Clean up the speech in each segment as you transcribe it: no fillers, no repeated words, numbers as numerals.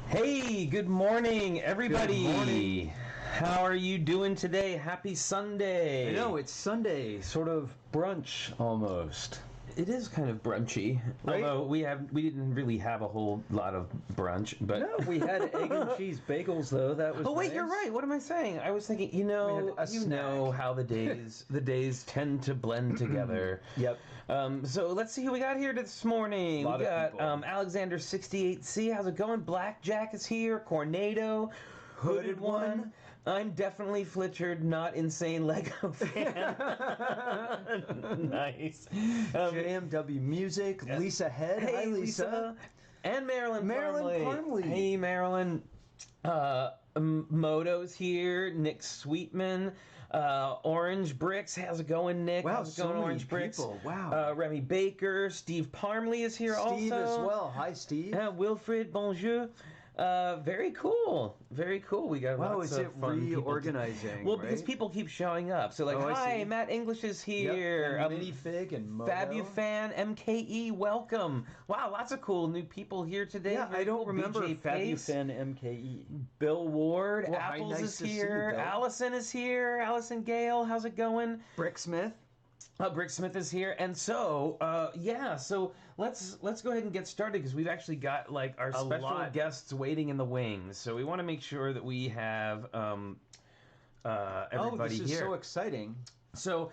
Hey, good morning, everybody. Good morning. How are you doing today? Happy Sunday. I know, it's Sunday, sort of brunch almost. It is kind of brunchy, Right? although we didn't really have a whole lot of brunch. But No, we had egg and cheese bagels though. That was oh wait, nice. you're right. What am I saying? I was thinking, We had a snack. how the days tend to blend together. Yep. So let's see who we got here this morning. Lot We of got people. Alexander 68C. How's it going? Blackjack is here. Cornado. Hooded one. I'm definitely Flitchard, not insane Lego fan. Nice. JMW Music, Lisa Head. Hey, Hi, Lisa. And Marilyn Marilyn Parmley. Hey, Marilyn. Moto's here. Nick Sweetman. Orange Bricks. How's it going, Nick? Wow, How's it so going, many Orange Bricks? people. Wow. Remy Baker. Steve Parmley is here also. Steve as well. Hi, Steve. Wilfred Bonjour. Very cool. Very cool. We got Wow, lots is of it fun people reorganizing? Well, because right? people keep showing up. So like, Oh, I hi, see. Matt English is here. Yep. And Minifig and Moto. Fabufan, MKE, welcome. Wow, lots of cool new people here today. Yeah, Very I don't cool. remember BJ Pace. Fabufan MKE. Bill Ward, Well, hi, Apples nice is to see you, here. Bill. Allison is here. Allison Gale, how's it going? Bricksmith. Brick Smith is here, and so so let's go ahead and get started because we've actually got like our special lot. guests waiting in the wings. So we want to make sure that we have everybody this is here. so exciting. So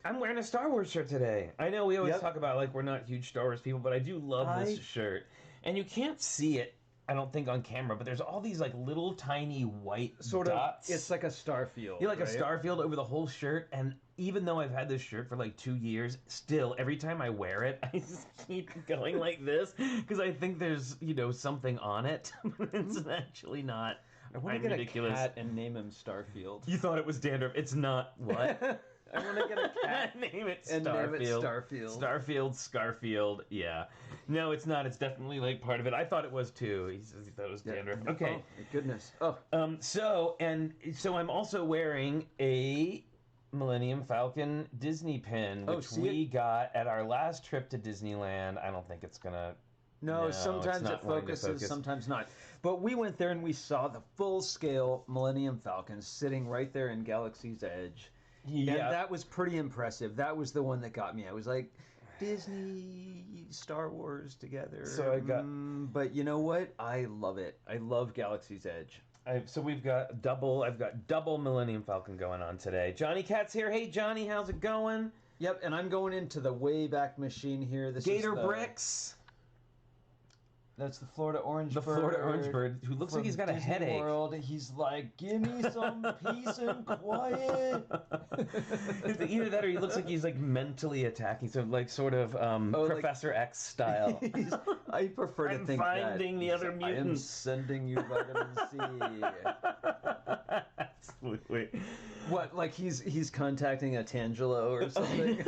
I'm wearing a Star Wars shirt today. I know we always Yep. talk about like we're not huge Star Wars people, but I do love this shirt, and you can't see it. I don't think on camera, but there's all these like little tiny white Sort dots. of. It's like a Starfield. You're like right? a Starfield over the whole shirt, and even though I've had this shirt for like 2 years, still every time I wear it, I just keep going like this because I think there's something on it. It's actually not. I want I'm to get ridiculous. a cat and name him Starfield. You thought it was dandruff. It's not. What? I want to get a cat name it and Starfield. name it Starfield. Starfield, Scarfield. Yeah. No, it's not. It's definitely like part of it. I thought it was too. He says he thought it was dandruff. Okay. Oh, my goodness. Oh. So I'm also wearing a Millennium Falcon Disney pin, which we got at our last trip to Disneyland. I don't think it's gonna. No, it's sometimes not it wanting to focuses, focus. sometimes not. But we went there and we saw the full-scale Millennium Falcon sitting right there in Galaxy's Edge. Yeah. And that was pretty impressive. That was the one that got me. I was like, Disney, Star Wars together. So I got- but you know what? I love it. I love Galaxy's Edge. So we've got double. I've got double Millennium Falcon going on today. Johnny Cat's here. Hey Johnny, how's it going? Yep, and I'm going into the Wayback Machine here. This Gator is the, Bricks. That's the Florida Orange The Bird. Florida Orange Bird, who looks like from he's got a Disney headache. World. He's like, give me some peace and quiet. Either that or he looks like he's like mentally attacking, so like sort of like- Professor X style. I prefer to I'm think finding that. the other I am mutants. sending you vitamin C. Absolutely. What, like he's contacting a Tangelo or something?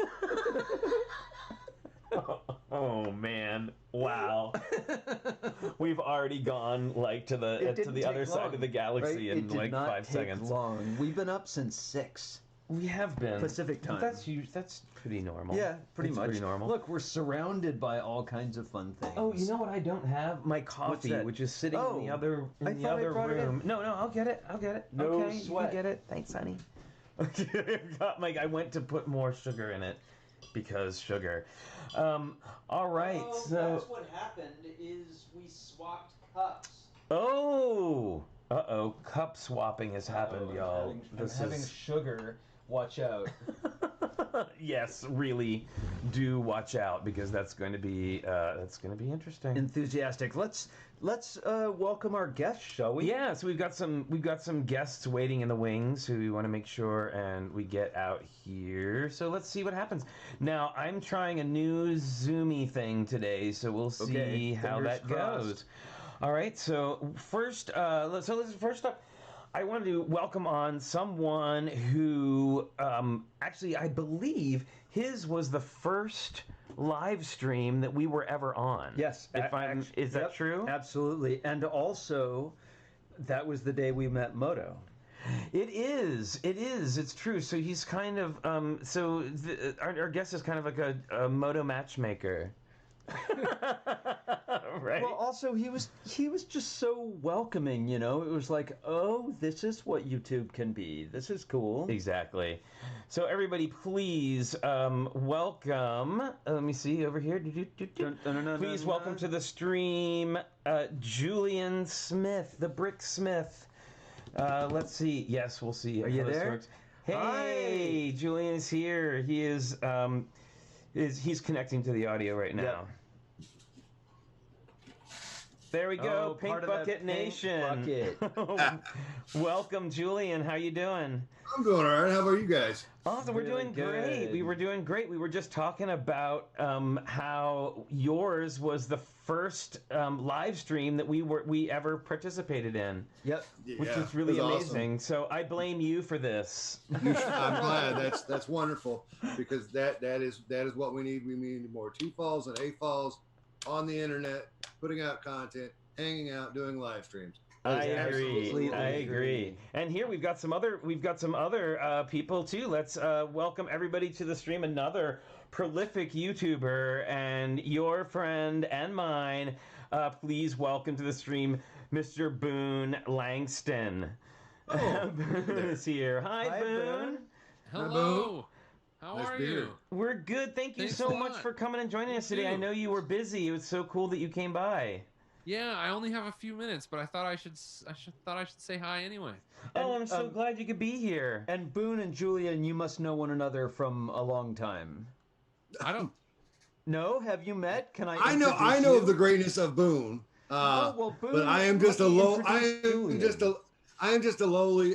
Oh man! Wow. We've already gone like to the other side of the galaxy in like 5 seconds. Long. We've been up since 6. We have been Pacific time. But that's pretty normal. Yeah, pretty That's much. Pretty normal. Look, we're surrounded by all kinds of fun things. Oh, you know what I don't have? My coffee, that? which is sitting in the other I thought I brought it room. in. No, I'll get it. No okay, sweat. You can get it. Thanks, honey. Okay, I went to put more sugar in it because sugar. All right, so that's what happened. Is we swapped cups. cup swapping has happened, y'all. I'm having sugar. Watch out. Yes, really do watch out because that's going to be interesting. Enthusiastic. Let's welcome our guests, shall we? Yeah, so we've got some guests waiting in the wings who we want to make sure and we get out here. So let's see what happens. Now I'm trying a new Zoomy thing today, so we'll see how that goes. All right. So first up, I wanted to welcome on someone who actually I believe his was the first live stream that we were ever on. Yes. Is that true? Absolutely. And also, that was the day we met Moto. It is. It's true. So he's kind of our guest is kind of like a Moto matchmaker. Right. Well, also he was just so welcoming, you know. It was like, oh, this is what YouTube can be. This is cool. Exactly. So everybody, please welcome. Let me see over here. Please welcome to the stream, Julian Smith, the Bricksmith. Let's see. Yes, we'll see. Are you there? Works. Hey, Hi. Julian is here. He is he's connecting to the audio right now. Yep. There we go, Oh, part Pink of that Bucket Pink Nation. Bucket. Welcome, Julian. How you doing? I'm doing all right. How about you guys? Awesome. We're Really doing great. good. We were doing great. We were just talking about how yours was the first live stream that we ever participated in, Yep. which Yeah, is really it was amazing. awesome. So I blame you for this. I'm glad. That's wonderful because that is what we need. We need more T-falls and A-falls on the internet, putting out content, hanging out, doing live streams. I agree. Absolutely I agree. And here we've got some other people too. Let's welcome everybody to the stream. Another prolific YouTuber and your friend and mine. Please welcome to the stream, Mr. Boone Langston. Oh, Boone is here. Hi, Boone. Hello. How Nice are beard. you? We're good. Thank you Thanks so a much lot. for coming and joining us You today. I too. know you were busy. It was so cool that you came by. Yeah, I only have a few minutes, but I thought I should say hi anyway. Oh, And, I'm so glad you could be here. And Boone and Julian, you must know one another from a long time. I don't. No, have you met? Can I? I know introduce of you? the greatness of Boone. Oh, well, Boone, But I am just a let me low. introduce Julian. I'm just a lowly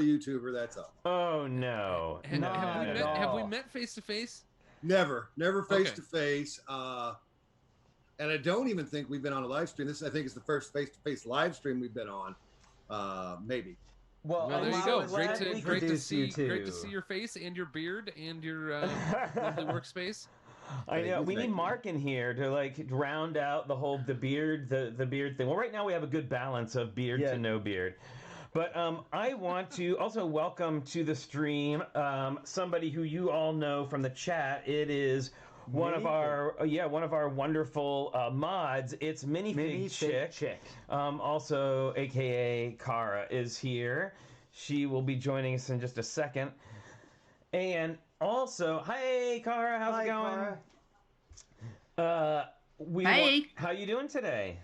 YouTuber. That's all. Oh no. Have, Not have we at met? Have we all. met face to face? Never face Okay. to face. And I don't even think we've been on a live stream. I think is the first face to face live stream we've been on. Maybe. Well, Well, there I'm you so go. glad we Great to introduced you see. Great to two. see your face and your beard and your lovely workspace. I know. Thank We you, need thank you. Mark in here to like round out the beard thing. Well, right now we have a good balance of beard Yeah. to no beard. But I want to also welcome to the stream somebody who you all know from the chat. It is one of our wonderful mods. It's Minifig Chick. Also, aka Kara, is here. She will be joining us in just a second. And also, hey Kara, how's it going? Kara. Hey. How you doing today?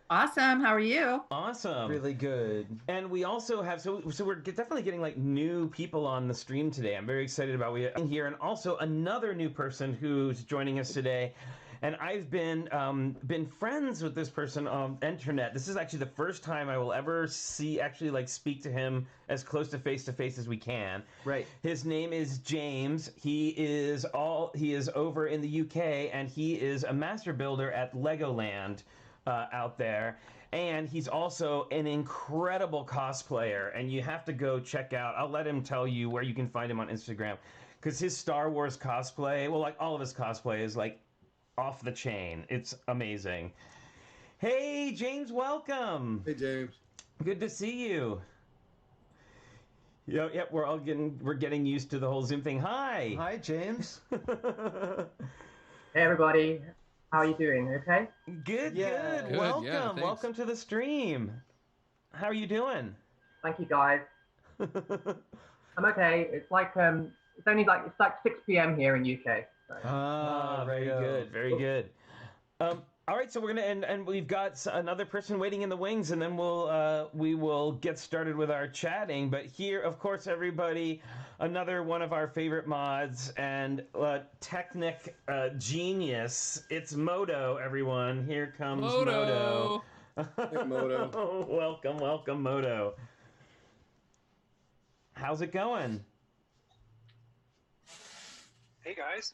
Awesome. How are you? Awesome. Really good. And we also have so we're definitely getting like new people on the stream today. I'm very excited about we here, and also another new person who's joining us today. And I've been friends with this person on internet. This is actually the first time I will ever speak to him as close to face as we can. Right. His name is James. He is over in the UK, and he is a master builder at Legoland out there. And he's also an incredible cosplayer, and you have to go check out. I'll let him tell you where you can find him on Instagram, because his Star Wars cosplay, well, like all of his cosplay, is like off the chain. It's amazing. Hey, James, welcome. Hey, James. Good to see you. Yep, we're getting used to the whole Zoom thing. Hi. Hi, James. Hey everybody, how are you doing? Okay? Good. Yeah. Good, Welcome. yeah, thanks. Welcome to the stream. How are you doing? Thank you guys. I'm okay. It's like it's like 6 p.m. here in UK. So. Very good. Very good. All right, so we're gonna and we've got another person waiting in the wings, and then we will get started with our chatting. But here, of course, everybody, another one of our favorite mods and Technic genius. It's Moto, everyone. Here comes Moto. Moto. Moto. welcome, Moto. How's it going? Hey guys.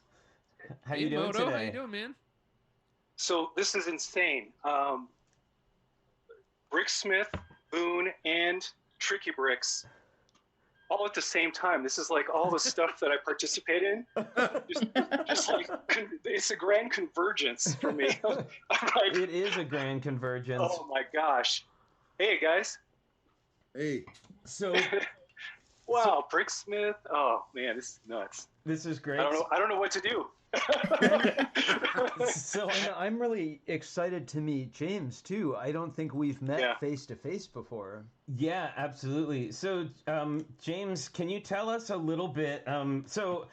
How Hey, you doing Moto, today? how you doing, man? So this is insane. Bricksmith, Boone, and TrickyBricks all at the same time. This is like all the stuff that I participate in. Just like it's a grand convergence for me. I'm like, It is a grand convergence. oh my gosh. Hey guys. Hey. So Wow, Bricksmith. Oh man, this is nuts. This is great. I don't know what to do. So And I'm really excited to meet James too. I don't think we've met face to face before. yeah, absolutely. So, James, can you tell us a little bit? So,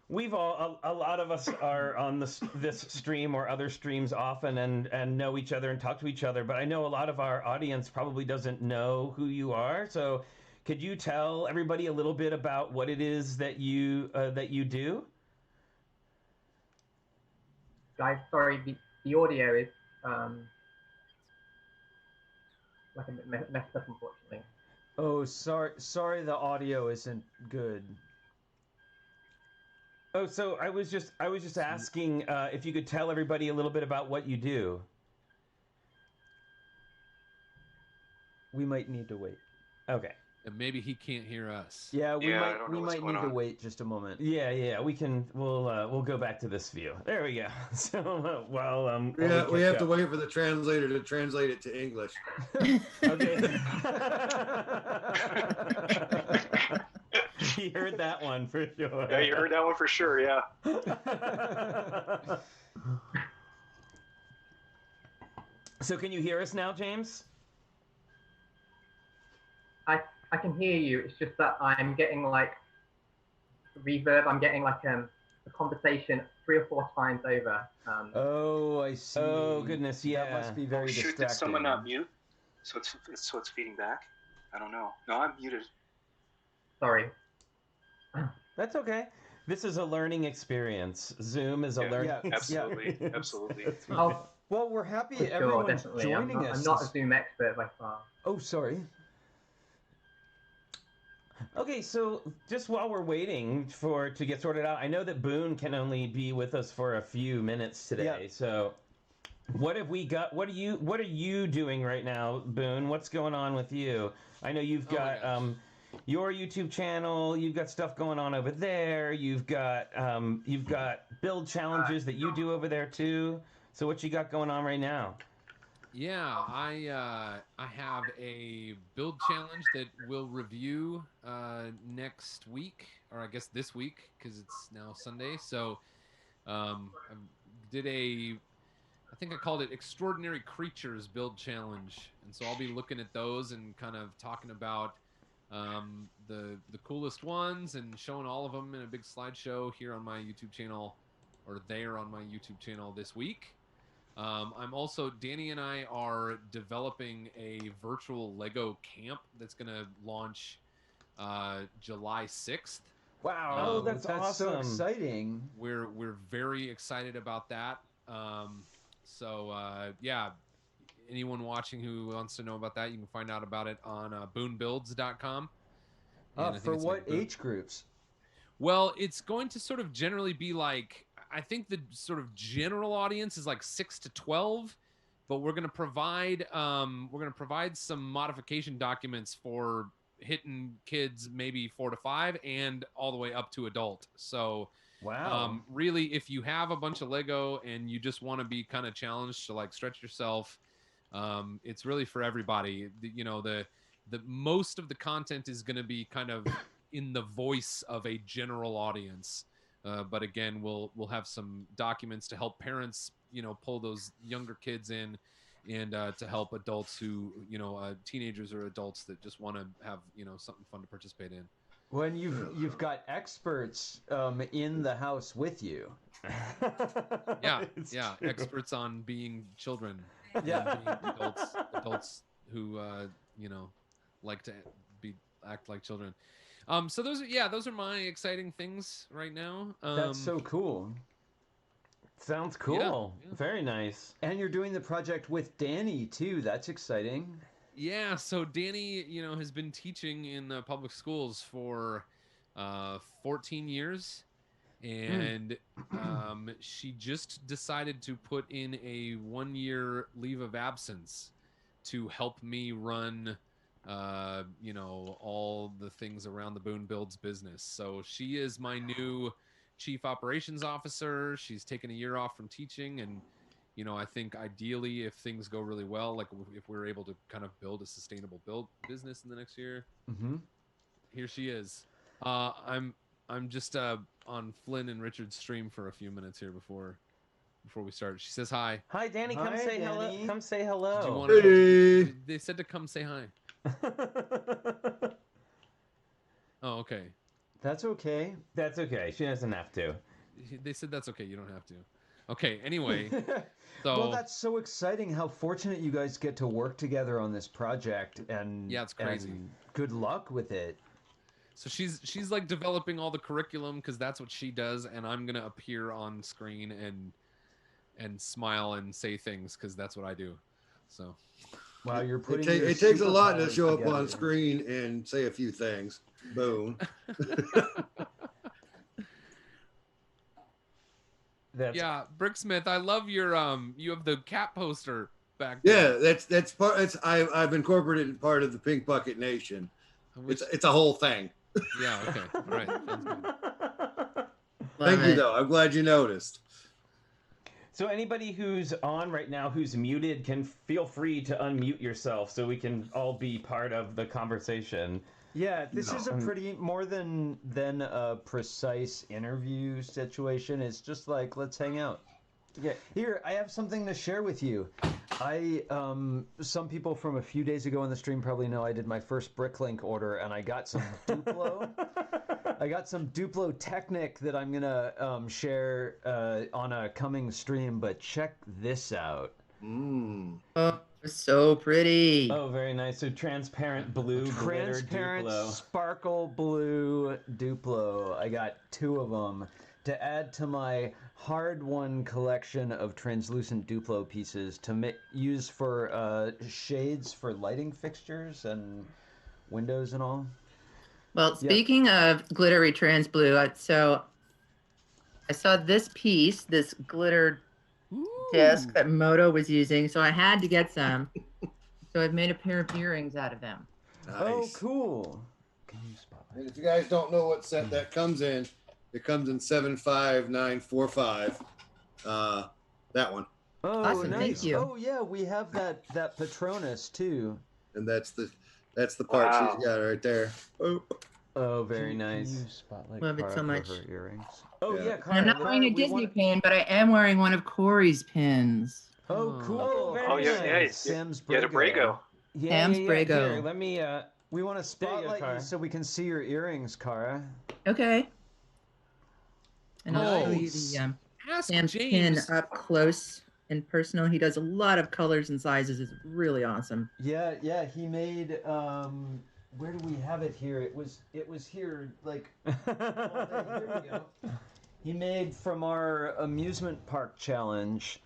we've a lot of us are on this stream or other streams often and know each other and talk to each other. But I know a lot of our audience probably doesn't know who you are. So, could you tell everybody a little bit about what it is that you do? Guys, sorry, the audio is like a bit messed up, unfortunately. Oh, sorry, the audio isn't good. Oh, so I was just asking if you could tell everybody a little bit about what you do. We might need to wait. Okay. And maybe he can't hear us. Yeah, we I don't know might what's need going to on. wait just a moment. Yeah, we'll go back to this view. There we go. So while We have to wait for the translator to translate it to English. Okay. He heard that one for sure. Yeah, you heard that one for sure. Yeah. So can you hear us now, James? I can hear you. It's just that I'm getting like reverb. I'm getting like a conversation 3 or 4 times over. Oh, I see. Oh goodness, yeah. That must be very Shoot, distracting. did someone not mute? So it's feeding back. I don't know. No, I'm muted. Sorry. That's okay. This is a learning experience. Zoom is a Yeah, learning yeah, Absolutely, absolutely. Oh, Well, we're happy for sure, everyone's definitely. joining us. I'm not a Zoom expert by far. Oh, sorry. Okay, so just while we're waiting to get sorted out, I know that Boone can only be with us for a few minutes today. Yeah. So what have we got? What are you doing right now, Boone? What's going on with you? I know you've Oh my got gosh. your YouTube channel, you've got stuff going on over there, you've got build challenges that you do over there too. So what you got going on right now? Yeah, I have a build challenge that we'll review next week, or I guess this week because it's now Sunday. So I did I think I called it Extraordinary Creatures Build Challenge, and so I'll be looking at those and kind of talking about the coolest ones and showing all of them in a big slideshow here on my YouTube channel, or there on my YouTube channel this week. I'm also, Danny and I are developing a virtual Lego camp that's going to launch July 6th. Wow, Oh, that's so awesome. exciting. We're very excited about that. Yeah, anyone watching who wants to know about that, you can find out about it on boonbuilds.com. And I think For it's what Boone. age groups? Well, it's going to sort of generally be like, I think the sort of general audience is like 6 to 12, but we're going to provide some modification documents for hitting kids maybe 4 to 5 and all the way up to adult. So Wow. really, if you have a bunch of Lego and you just want to be kind of challenged to like stretch yourself, it's really for everybody. The most of the content is going to be kind of in the voice of a general audience. But again, we'll have some documents to help parents, pull those younger kids in, and to help adults who, teenagers or adults that just want to have, something fun to participate in. When you've got experts in the house with you. Yeah, It's yeah, true. experts on being children. Yeah. and being adults who, like to act like children. So those are my exciting things right now. That's so cool. Sounds cool. Yeah. Very nice. And you're doing the project with Danny too. That's exciting. Yeah, so Danny, has been teaching in public schools for 14 years, and she just decided to put in a 1-year leave of absence to help me run all the things around the Boone Builds business. So she is my new chief operations officer. She's taken a year off from teaching, and I think ideally, if things go really well, like if we're able to kind of build a sustainable build business in the next year, Mm-hmm. here she is. I'm I'm just on Flynn and Richard's stream for a few minutes here before we start. She says hi. Hi, Danny. Come Hi, say hello. Danny. Come say Do you hello. want Hey. They said to come say hi. Oh, okay. That's okay. That's okay. She doesn't have to. They said that's okay. You don't have to. Okay. Anyway, so Well, that's so exciting. How fortunate you guys get to work together on this project, and Yeah, it's crazy. and good luck with it. so she's like developing all the curriculum because that's what she does, and I'm gonna appear on screen and smile and say things because that's what I do. So Wow, you're putting. It takes a lot to superpowers show up together. on screen and say a few things. Boom. That's yeah, Bricksmith, I love your you have the cat poster back there. Yeah, that's part. I've incorporated part of the Pink Bucket Nation. Which- It's a whole thing. yeah, okay, all right. Sounds good. Thank Love you it. though. I'm glad you noticed. So anybody who's on right now who's muted can feel free to unmute yourself so we can all be part of the conversation. Yeah, this is a No. pretty more than a precise interview situation. It's just like, let's hang out. Yeah, here I have something to share with you. Some people from a few days ago on the stream probably know I did my first Bricklink order, and I got some Duplo. I got some Duplo Technic that I'm gonna share on a coming stream. But check this out. Oh, so pretty. Oh, very nice. So transparent blue glitter Transparent Duplo. sparkle blue Duplo. I got 2 of them to add to my hard-won collection of translucent Duplo pieces to use for shades for lighting fixtures and windows and all. Well, speaking of glittery trans blue, so I saw this piece, this glitter disc that Moto was using, so I had to get some. So I've made a pair of earrings out of them. Nice. Oh, cool. And if you guys don't know what set that comes in, it comes in 75945. That one, Oh, Awesome, nice. thank you. Oh, yeah, we have that Patronus too. and that's the part Wow. she's got right there. Oh. Oh, very Can nice. you spotlight Love it Cara so for much. her earrings? Oh, Yeah. yeah, And I'm not Cara, wearing a we Disney want- pin, but I am wearing one of Corey's pins. Oh, cool. Oh, very Oh, yeah, nice. yeah. Sam's Yeah, the Brago. Sam's Brago. Here, let me. We want to There you go, spotlight you Cara. so we can see your earrings, Cara. Okay. And I'll show you Nice. the Ask Sam's James. pin up close and personal. He does a lot of colors and sizes. It's really awesome. Yeah, he made where do we have it here? It was here like here we go. He made from our amusement park challenge.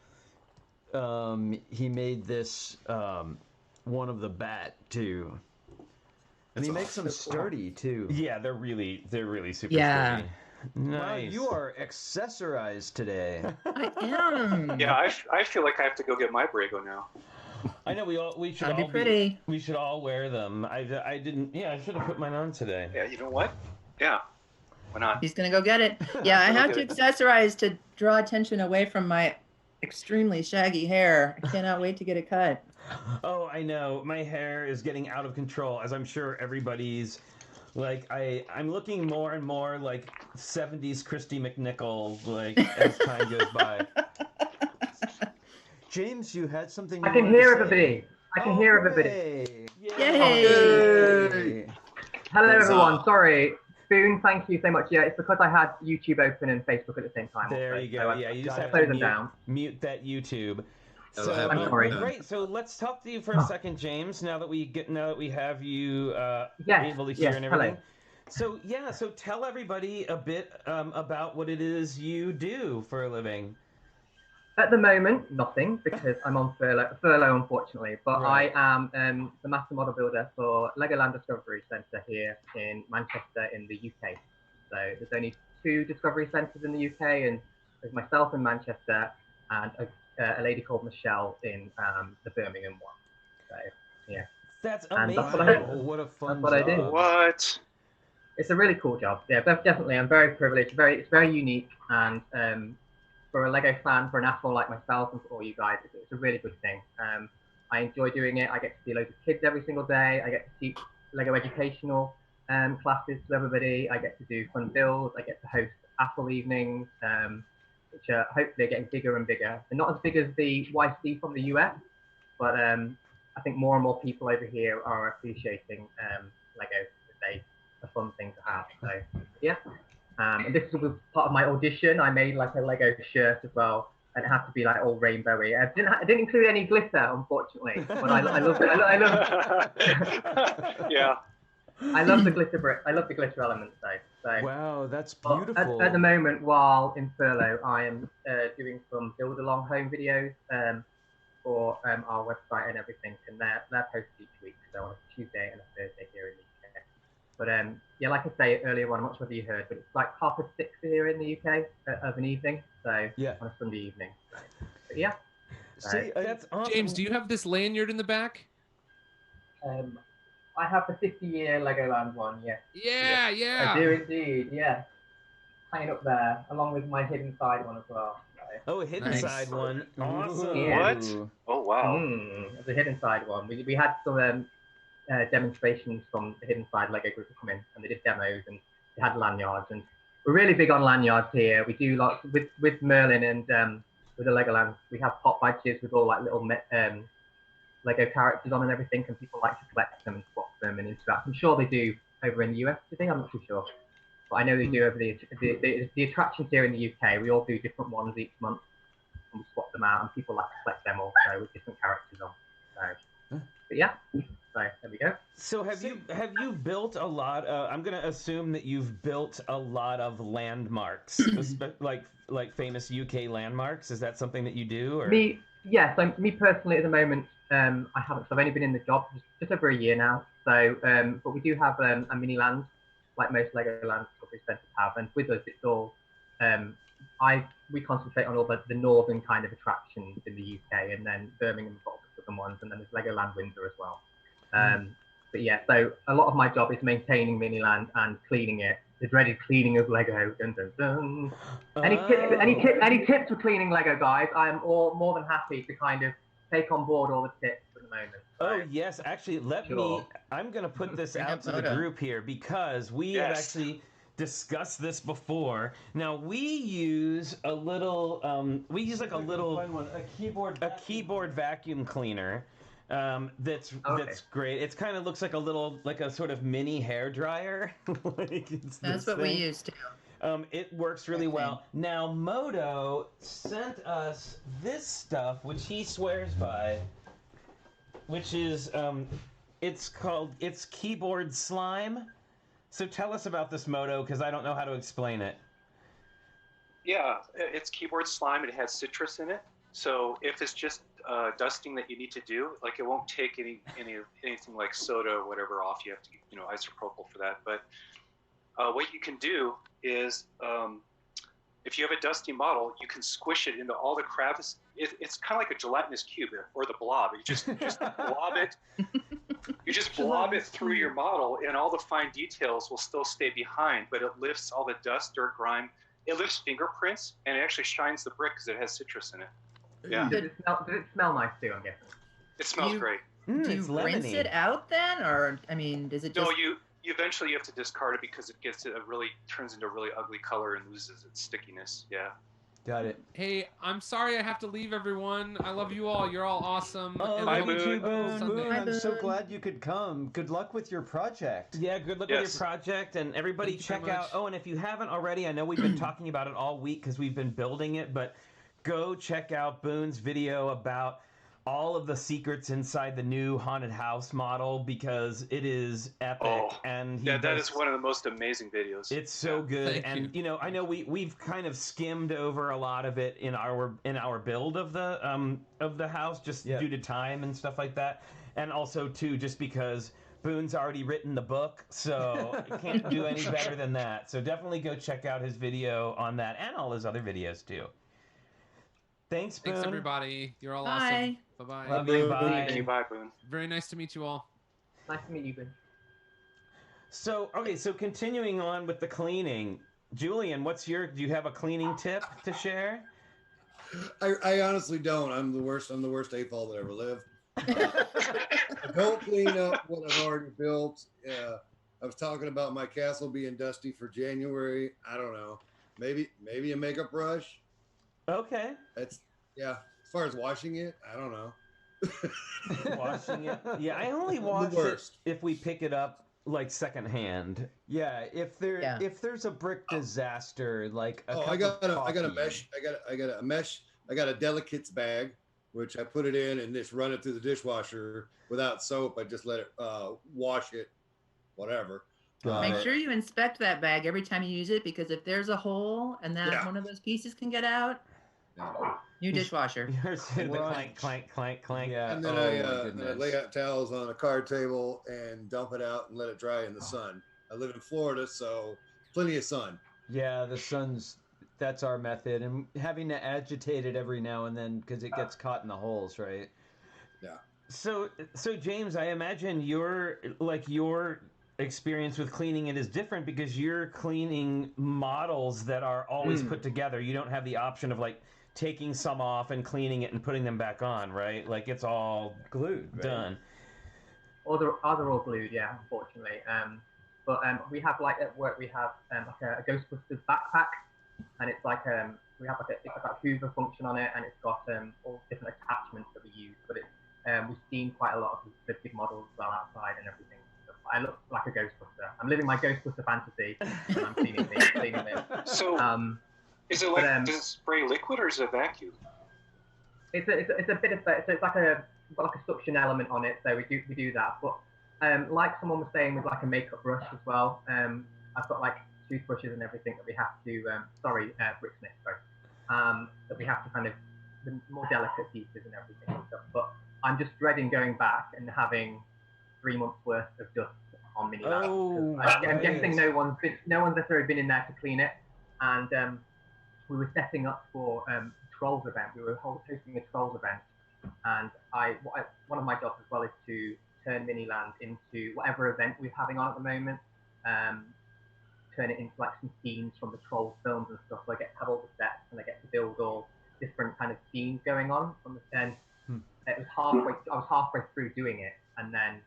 He made this one of the bat too. And he makes them sturdy too. Yeah, they're really super Yeah. sturdy. Nice. Wow, you are accessorized today. I am. Yeah, I feel like I have to go get my Brago now. I know we should That'd be all pretty. we should all wear them. I didn't. Yeah, I should have put mine on today. Yeah, you know what? Yeah, why not? He's gonna go get it. Yeah, I have to Okay. accessorize to draw attention away from my extremely shaggy hair. I cannot wait to get it cut. Oh, I know. My hair is getting out of control, as I'm sure everybody's. Like I'm looking more and more like 70s Christy McNichol, like as time goes by. James, you had something. I you can wanted hear to say? everybody. I can hear everybody. Hooray. Yay! Hello, Huzzah. everyone. Sorry. Spoon, thank you so much. Yeah, it's because I had YouTube open and Facebook at the same time. There also, you so go. I- Yeah, you just I have closed to them down. mute that YouTube. That'll So happen I'm sorry. great. So let's talk to you for a second, James. Now that we have you Yes, able to hear yes, and hello. everything. So yeah, so tell everybody a bit about what it is you do for a living. At the moment, nothing because I'm on furlough unfortunately. But Right. I am the master model builder for Legoland Discovery Centre here in Manchester in the UK. So there's only 2 Discovery Centres in the UK, and there's myself in Manchester and a lady called Michelle in the Birmingham one. So yeah, That's And amazing. that's what I- Oh, what a fun that's what I job. do. What? it's a really cool job. Yeah, definitely. I'm very privileged. It's very unique, and for a Lego fan, for an asshole like myself, and for all you guys, it's a really good thing. I enjoy doing it. I get to see loads of kids every single day. I get to teach Lego educational classes to everybody. I get to do fun builds. I get to host Apple evenings, which are hopefully getting bigger and bigger. They're not as big as the YC from the US, but I think more and more people over here are appreciating Lego as a fun thing to have. So yeah, and this was part of my audition. I made like a Lego shirt as well, and it had to be like all rainbowy. I didn't include any glitter, unfortunately, but I love it. I love. Yeah. I love the glitter brick. I love the glitter elements though. So Wow, that's beautiful. at the moment, while in furlough, I am doing some build along home videos for our website and everything, and they're posted each week, so on a Tuesday and a Thursday here in the UK. But yeah, like I say earlier on, I'm not sure whether you heard, but it's like 6:30 here in the UK of an evening, so yeah, on a Sunday evening. So, but yeah. See, that's awesome. James, do you have this lanyard in the back? I have the 50-year Legoland one, yes. Yeah, yeah. I do indeed, yeah. Hanging up there, along with my hidden side one as well. Oh, a hidden Nice. side one. Awesome. Yeah. What? Oh, wow. The hidden side one. We had some demonstrations from the hidden side Lego group come in, and they did demos, and they had lanyards, and we're really big on lanyards here. We do lots with Merlin and with the Legoland. We have pop badges with all like little Lego characters on and everything, and people like to collect them and swap them and interact. I'm sure they do over in the US today. I'm not too sure, but I know they do over the attractions here in the UK. We all do different ones each month, and we swap them out, and people like to collect them also with different characters on. So, but yeah, so there we go. So have you built a lot? I'm gonna assume that you've built a lot of landmarks, like famous UK landmarks. Is that something that you do? Or? Me personally at the moment. I haven't. So I've only been in the job just over a year now. So, but we do have a mini land, like most Legoland discovery centres have, and with us, it's all. We concentrate on all the northern kind of attractions in the UK, and then Birmingham's got the southern ones, and then there's Legoland Windsor as well. But yeah, so a lot of my job is maintaining Miniland and cleaning it. The dreaded cleaning of Lego. Dun, dun, dun. Any tips for cleaning Lego, guys? I am more than happy to kind of take on board all the tips at the moment. So. Oh yes, actually, I'm going to put this out to the group here because we have actually discussed this before. Now we use a little, a keyboard vacuum cleaner. That's great. It kind of looks like a sort of mini hair dryer. That's what we use too. It works really well. Now, Moto sent us this stuff, which he swears by, which is, it's keyboard slime. So tell us about this, Moto, because I don't know how to explain it. Yeah, it's keyboard slime. It has citrus in it. So if it's just dusting that you need to do, like it won't take anything like soda or whatever off. You have to, isopropyl for that. But what you can do is, if you have a dusty model, you can squish it into all the crevices. It's kind of like a gelatinous cube or the blob. You just blob it. You just blob it through your model, and all the fine details will still stay behind. But it lifts all the dust, dirt, grime. It lifts fingerprints, and it actually shines the brick because it has citrus in it. Yeah. Does it smell nice too? I'm guessing. It smells great. Do you rinse it out then, or does it just? No, you eventually you have to discard it because it turns into a really ugly color and loses its stickiness. Yeah. Got it. Hey, I'm sorry I have to leave, everyone. I love you all. You're all awesome. Bye, Boone. Boone. I'm so glad you could come. Good luck with your project. Yeah, good luck with your project. And everybody check out... Oh, and if you haven't already, I know we've been talking about it all week because we've been building it, but go check out Boone's video about all of the secrets inside the new haunted house model because it is epic. Oh, and that is one of the most amazing videos. It's so good. And I know we've kind of skimmed over a lot of it in our build of the house just due to time and stuff like that. And also too just because Boone's already written the book, so I can't do any better than that. So definitely go check out his video on that and all his other videos too. Thanks, Boone. Thanks, everybody. You're all awesome. Bye-bye. Love you. Bye. Bye, Boone. Very nice to meet you all. Nice to meet you, Boone. So continuing on with the cleaning, Julian, do you have a cleaning tip to share? I honestly don't. I'm the worst AFOL that ever lived. I don't clean up what I've already built. I was talking about my castle being dusty for January. I don't know. Maybe a makeup brush. Okay. That's yeah. As far as washing it, I don't know. Washing it. Yeah, I only wash it if we pick it up like secondhand. Yeah, if there's a brick disaster, like I got a mesh. I got a delicates bag, which I put it in and just run it through the dishwasher without soap. I just let it wash it, whatever. Make sure you inspect that bag every time you use it, because if there's a hole and that one of those pieces can get out, new dishwasher. Clank, clank, clank, clank. Yeah. And then I lay out towels on a card table and dump it out and let it dry in the sun. I live in Florida, so plenty of sun. Yeah, the sun's, that's our method. And having to agitate it every now and then because it gets caught in the holes, right? Yeah. So James, I imagine your experience with cleaning it is different because you're cleaning models that are always put together. You don't have the option of like taking some off and cleaning it and putting them back on, right? Like it's all glued, right? Done. Or they're all glued, yeah, unfortunately. But we have like at work we have like a Ghostbusters backpack, and it's like we have like a Hoover function on it, and it's got all different attachments that we use. But it's we've seen quite a lot of the big models well outside and everything. I look like a Ghostbuster. I'm living my Ghostbuster fantasy, and I'm cleaning it. So, is it like does it spray liquid or is it a vacuum? It's a bit of that. So it's like a suction element on it. So we do that. But like someone was saying with like a makeup brush as well. I've got like toothbrushes and everything that we have to. Bricksmith, sorry. That we have to kind of the more delicate pieces and everything and stuff. But I'm just dreading going back and having 3 months worth of dust on mini labs. I'm guessing no one's necessarily been in there to clean it. And we were setting up for a Trolls event. We were hosting a Trolls event, and one of my jobs as well is to turn Miniland into whatever event we're having on at the moment. Turn it into like some scenes from the Trolls films and stuff. So I get to have all the sets and I get to build all different kind of scenes going on from the tent. It was I was halfway through doing it, and then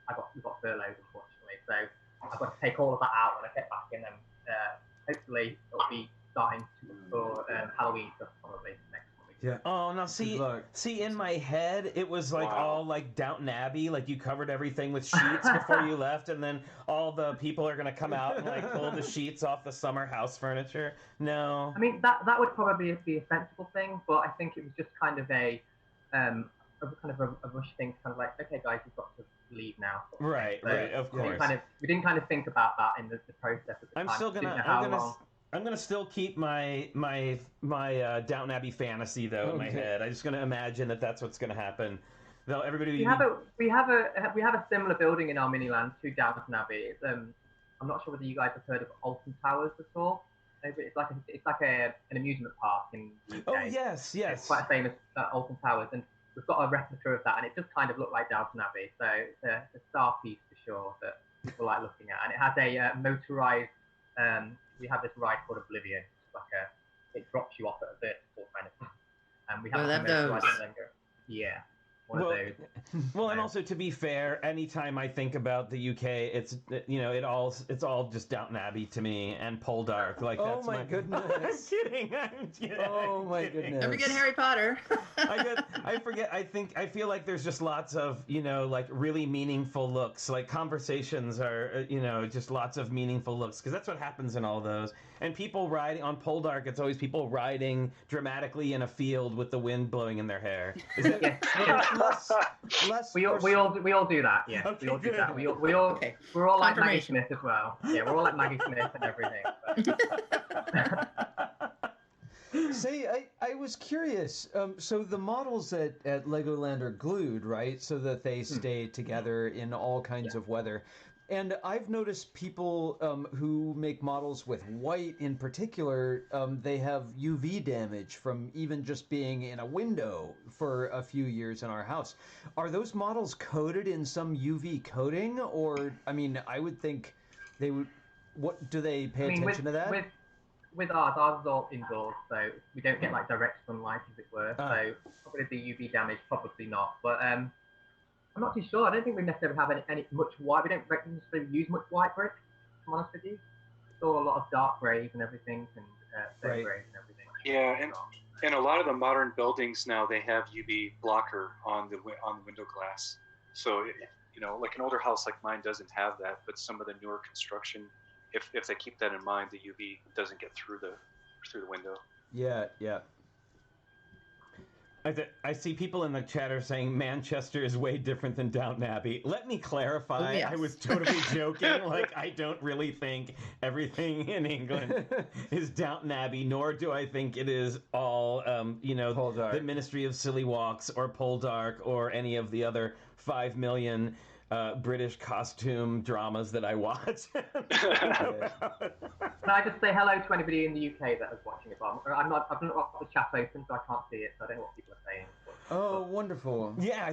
we got furloughed, unfortunately. So I've got to take all of that out when I get back in, and hopefully it'll be starting for Halloween stuff probably next week. Yeah. Oh, now see, in my head, it was like all like Downton Abbey, like you covered everything with sheets before you left, and then all the people are gonna come out and like pull the sheets off the summer house furniture. No. I mean that would probably be a sensible thing, but I think it was just kind of a rush thing, kind of like, okay, guys, we've got to leave now. Right, so right, of course. We didn't kind of think about that in the process at the time. I'm gonna still keep my Downton Abbey fantasy though in my head. I'm just gonna imagine that that's what's gonna happen. Though everybody, we have a similar building in our mini land to Downton Abbey. It's I'm not sure whether you guys have heard of Alton Towers at all. It's like an amusement park in the UK. Oh yes. It's quite famous, Alton Towers, and we've got a replica of that, and it just kind of looked like Downton Abbey. So it's a star piece for sure that people like looking at, and it has a motorized. We have this ride called Oblivion. It's like it drops you off at a vertical kind of thing, and we have a motorized. Yeah. Well, and also to be fair, anytime I think about the UK, it's it's all just Downton Abbey to me and Poldark. Like that's my goodness. I'm kidding. Oh my goodness. Don't forget Harry Potter. I forget. I feel like there's just lots of like really meaningful looks. Like conversations are just lots of meaningful looks because that's what happens in all those. And people riding on Poldark, it's always people riding dramatically in a field with the wind blowing in their hair. Is that less? We all do that. Yeah, okay, we all do good. that. We're all like Maggie Smith as well. Yeah, we're all like Maggie Smith and everything. Say, I was curious. So the models at Legoland are glued, right? So that they stay together in all kinds of weather. And I've noticed people who make models with white in particular, they have UV damage from even just being in a window for a few years in our house. Are those models coated in some UV coating? Or, I mean, I would think they would... What do they pay attention to that? With ours is all indoors, so we don't get like direct sunlight, as it were. So probably the UV damage, probably not. But I'm not too sure. I don't think we necessarily have any much white. We don't necessarily use much white brick, to be honest with you. It's all a lot of dark greys and everything, and stone greys and everything. Yeah, and a lot of the modern buildings now, they have UV blocker on the window glass. So, like an older house like mine doesn't have that, but some of the newer construction, if they keep that in mind, the UV doesn't get through the window. Yeah. I see people in the chat are saying Manchester is way different than Downton Abbey. Let me clarify. Oh, yes. I was totally joking. Like, I don't really think everything in England is Downton Abbey, nor do I think it is all, Poldark. the Ministry of Silly Walks or Poldark or any of the other 5 million British costume dramas that I watch. Can I just say hello to anybody in the UK that is watching it? I've not got the chat open, so I can't see it, so I don't know what people are saying. Oh, wonderful. Yeah, I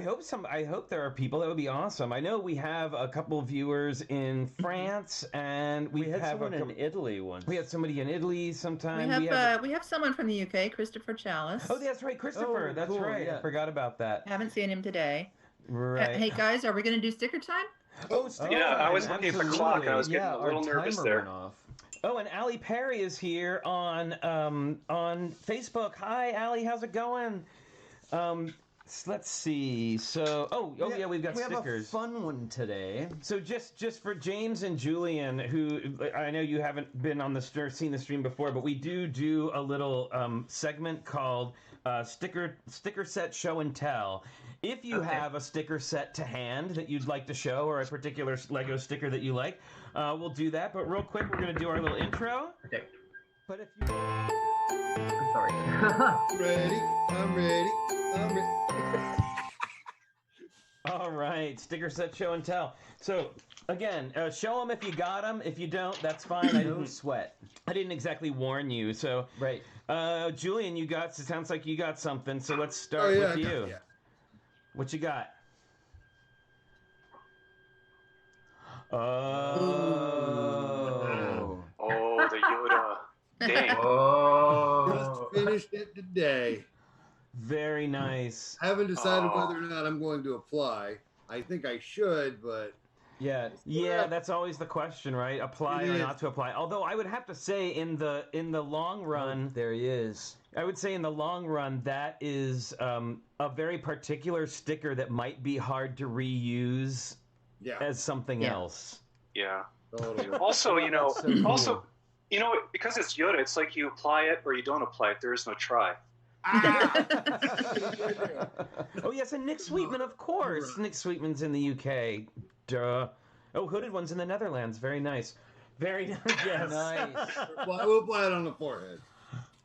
hope there are people. That would be awesome. I know we have a couple of viewers in France, and we had have someone in Italy once. We had somebody in Italy sometime. We have someone from the UK, Christopher Chalice. Oh, that's right, Christopher. Oh, that's cool, right. yeah. I forgot about that. Haven't seen him today. Right. Hey guys, are we going to do sticker time? Oh, Yeah, I was looking at the clock, and I was getting a little nervous there. Went off. Oh, and Allie Perry is here on Facebook. Hi, Allie, how's it going? Let's see. So, yeah, we've got stickers. We have a fun one today. So just for James and Julian, who I know you haven't been on seen the stream before, but we do a little segment called sticker set show and tell. If you have a sticker set to hand that you'd like to show, or a particular Lego sticker that you like, we'll do that. But real quick, we're going to do our little intro. Okay. But if you... I'm sorry. I'm ready. All right, sticker set show and tell. So again, show them if you got them. If you don't, that's fine. No sweat. I didn't exactly warn you. So Right. Julian, it sounds like you got something. So let's start with you. Yeah. What you got? Oh. Oh, the Yoda. Dang. Oh. Just finished it today. Very nice. I haven't decided whether or not I'm going to apply. I think I should, but Yeah. Yeah, that's always the question, right? Apply or not to apply. Although I would have to say, in the long run, There he is. I would say in the long run, that is a very particular sticker that might be hard to reuse yeah. as something else. Yeah. Totally. Also, That's so cool. because it's Yoda, it's like you apply it or you don't apply it. There is no try. Oh yes, and Nick Sweetman, of course. Nick Sweetman's in the UK. Duh. Oh, Hooded One's in the Netherlands. Very nice. Very nice. Yes. Nice. We'll apply it on the forehead.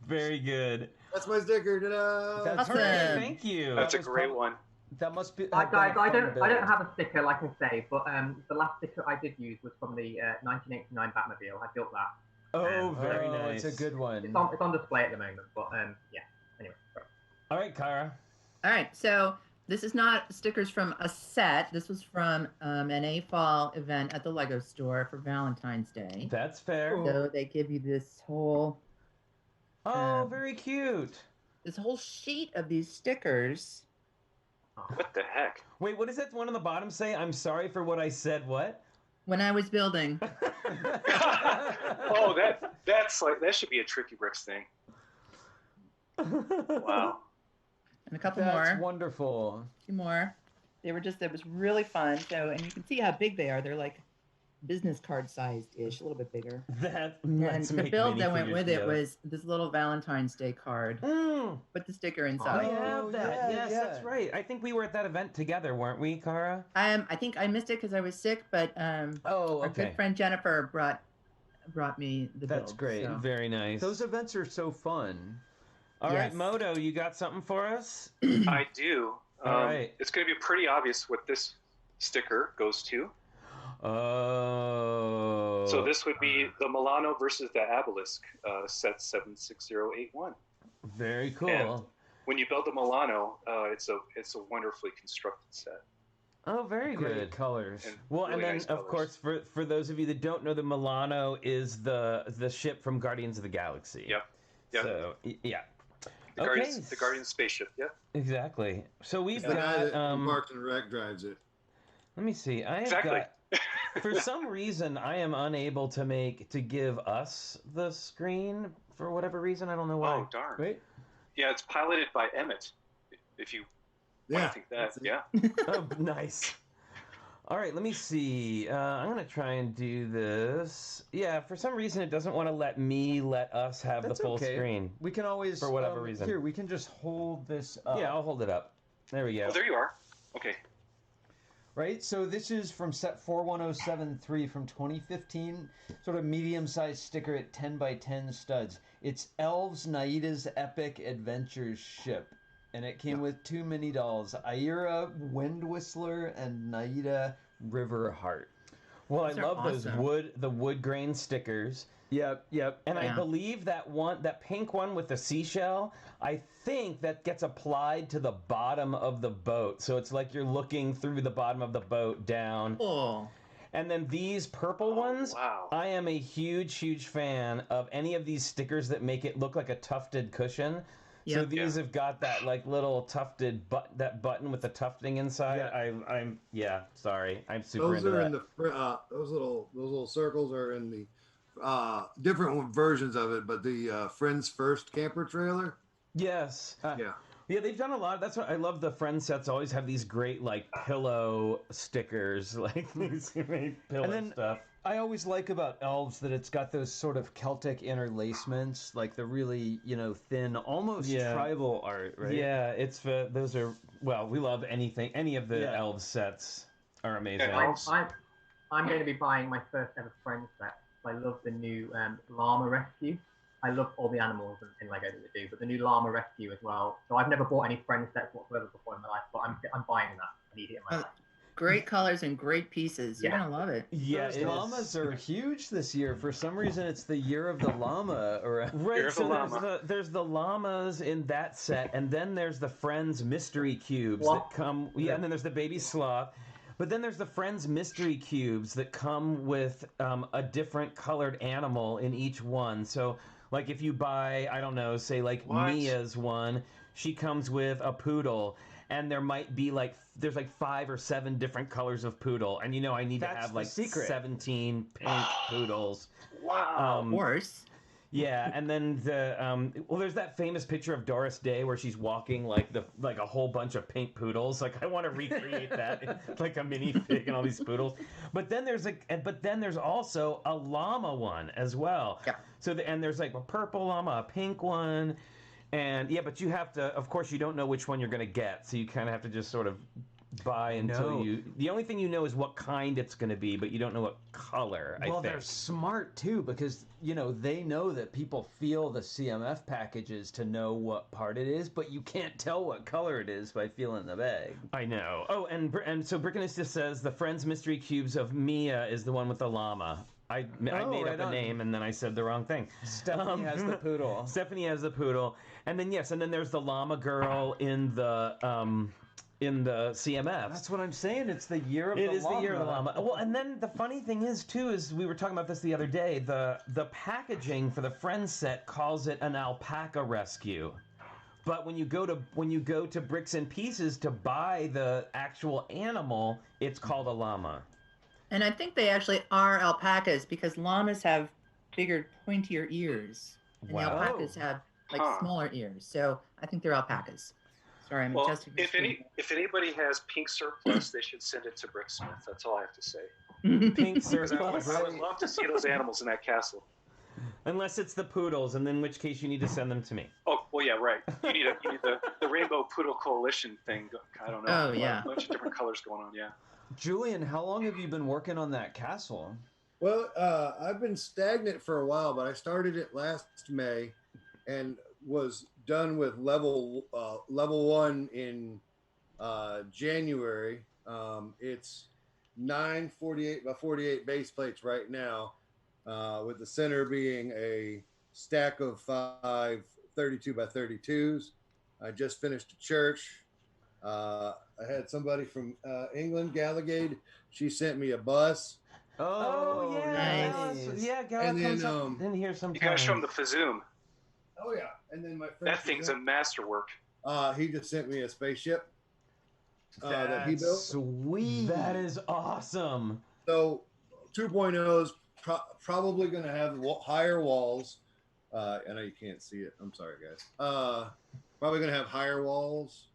Very good. That's my sticker. Ta-da! That's Awesome. Hooray, thank you. That's a great one. That must be. Guys, I don't have a sticker, like I say, but the last sticker I did use was from the 1989 Batmobile. I built that. Oh, very Oh, nice. It's a good one. It's on display at the moment, but yeah. Anyway. Sorry. All right, Kyra. All right, so this is not stickers from a set. This was from an A-Fall event at the Lego store for Valentine's Day. That's fair. So they give you this whole Very cute. sheet of these stickers. What the heck? Wait, what does that one on the bottom say? I'm sorry for what I said. What? When I was building. Oh, that's like, that should be a TrickyBricks thing. Wow. And a couple That's more. wonderful. Two more. It was really fun. So, and you can see how big they are. They're like business card sized-ish, a little bit bigger. And the build that went with it was this little Valentine's Day card. Put the sticker inside. I have that. yeah, Yes, yeah. that's right. I think we were at that event together, weren't we, Kara? I think I missed it because I was sick, but Oh, our okay. good friend Jennifer brought me the That's build, great. so. Very nice. Those events are so fun. All right, Yes. Moto, you got something for us? I do. All right. It's going to be pretty obvious what this sticker goes to. Oh. So this would be the Milano versus the Obelisk, set 76081. Very cool. And when you build the Milano, it's a wonderfully constructed set. Oh, very Great good. colors. And Well, really and then nice of colors. course, for those of you that don't know, the Milano is the ship from Guardians of the Galaxy. Yep. Yep. So yeah. The Guardians spaceship. Yeah. Exactly. So we've The guy got that Parks and Rec drives it. Let me see. I have Exactly. got. For some reason, I am unable to give us the screen for whatever reason. I don't know why. Oh, darn. Wait. Yeah, it's piloted by Emmett. If you want to think that, yeah. Oh, nice. All right, let me see. I'm going to try and do this. Yeah, for some reason, it doesn't want to let us have That's the full okay. screen. We can always, For whatever reason. Here, we can just hold this up. Yeah, I'll hold it up. There we go. Oh, there you are. Okay. Right, so this is from set 41073 from 2015, sort of medium-sized sticker at 10 by 10 studs. It's Elves Naida's Epic Adventures ship, and it came with 2 mini dolls, Aira Wind Whistler and Naida Riverheart. Well, Those I are love awesome. the wood grain stickers. Yep. And I Yeah. believe that pink one with the seashell, I think that gets applied to the bottom of the boat. So it's like you're looking through the bottom of the boat down. Cool. And then these purple ones, Wow. I am a huge fan of any of these stickers that make it look like a tufted cushion. So Yep. these have got that like little tufted that button with the tufting inside. Yeah. I'm super Those into are that. in the those little circles are in the different versions of it, but the Friends First camper trailer. Yes. Yeah. Yeah, they've done a lot. That's what I love. The Friends sets always have these great like pillow stickers, like these great pillow And then stuff. I always like about Elves that it's got those sort of Celtic interlacements, like the really, thin, almost Yeah. tribal art, right? Yeah, those are we love anything. Any of the Yeah. Elves sets are amazing. Yeah, I'm going to be buying my first ever friend set. I love the new llama rescue. I love all the animals in Lego that they do, but the new llama rescue as well. So I've never bought any friend sets whatsoever before in my life, but I'm buying that. I need it in my life. Great colors and great pieces. You're Yeah. gonna love it. Yeah, Those it is. llamas are huge this year. For some reason, it's the year of the llama. Right, Here's so the llama. there's the llamas in that set, and then there's the Friends mystery cubes What? that come. Yeah, and then there's the baby sloth, but then there's the Friends mystery cubes that come with a different colored animal in each one. So, like if you buy, I don't know, say like What? Mia's one, she comes with a poodle. And there might be there's 5 or 7 different colors of poodle, and I need That's to have the like secret. 17 pink poodles. Wow. Of course. Yeah, and then there's that famous picture of Doris Day where she's walking like a whole bunch of pink poodles. Like I want to recreate that, like a minifig and all these poodles. But then there's also a llama one as well. Yeah. So and there's like a purple llama, a pink one, and yeah, but you have to. Of course, you don't know which one you're gonna get, so you kind of have to just sort of buy until No. you. The only thing you know is what kind it's gonna be, but you don't know what color. I Well, think. they're smart too because they know that people feel the CMF packages to know what part it is, but you can't tell what color it is by feeling the bag. I know. Oh, and so Brickinus just says the Friends mystery cubes of Mia is the one with the llama. I made right up a on. name and then I said the wrong thing. Stephanie has the poodle. Stephanie has the poodle, and then there's the llama girl in the CMF. That's what I'm saying. It's the year of It the is llama. the year of the llama. Well, and then the funny thing is too is we were talking about this the other day. The packaging for the Friends set calls it an alpaca rescue. But when you go to Bricks and Pieces to buy the actual animal, it's called a llama. And I think they actually are alpacas because llamas have bigger, pointier ears. And Wow. the alpacas have like Huh. smaller ears. So I think they're alpacas. Sorry, I'm Well, adjusting the screen. if anybody has pink surplus, they should send it to Bricksmith. That's all I have to say. Pink 'Cause surplus. I would love to see those animals in that castle. Unless it's the poodles, and in which case you need to send them to me. Oh, well, yeah, right. You need the Rainbow Poodle Coalition thing. I don't know. Oh, yeah. A bunch of different colors going on. Yeah. Julian, how long have you been working on that castle? Well, I've been stagnant for a while, but I started it last May, and was done with level 1 in January. It's 948 by 48 base plates right now, with the center being a stack of 5 32 by 32s. I just finished a church. I had somebody from England, Gallagade. She sent me a bus. Oh, yeah, nice. yeah. Gal And comes then, up in here You sometimes. gotta show them the Fazoom. Oh yeah, and then my friend That thing's a masterwork. he just sent me a spaceship. that he built. Sweet. That is awesome. So 2.0 is probably going to have higher walls. I know you can't see it. I'm sorry, guys. Probably going to have higher walls.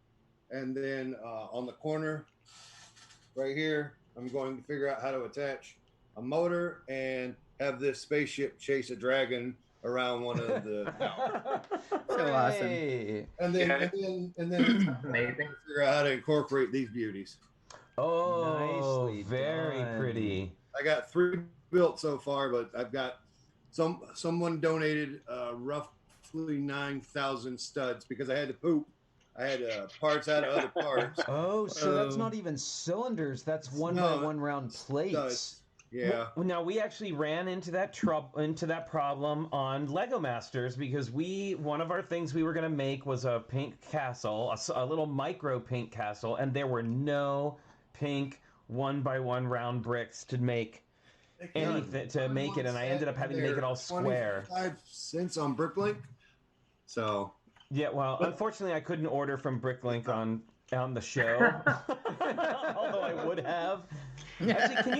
And then on the corner right here, I'm going to figure out how to attach a motor and have this spaceship chase a dragon around one of the towers. So awesome. And then Amazing. figure out how to incorporate these beauties. Oh, Nicely very done. pretty. I got 3 built so far, but I've got someone donated roughly 9,000 studs because I had to poop. I had parts out of other parts. Oh, so that's not even cylinders. That's one by one round plates. Studs. Yeah. Well, now we actually ran into that problem on Lego Masters because one of our things we were going to make was a pink castle, a little micro pink castle, and there were no pink 1x1 round bricks to make anything to make it, and I ended up having to make it all square. 25 cents on Bricklink. So. Yeah, well, unfortunately, I couldn't order from Bricklink on the show, although I would have. Actually, can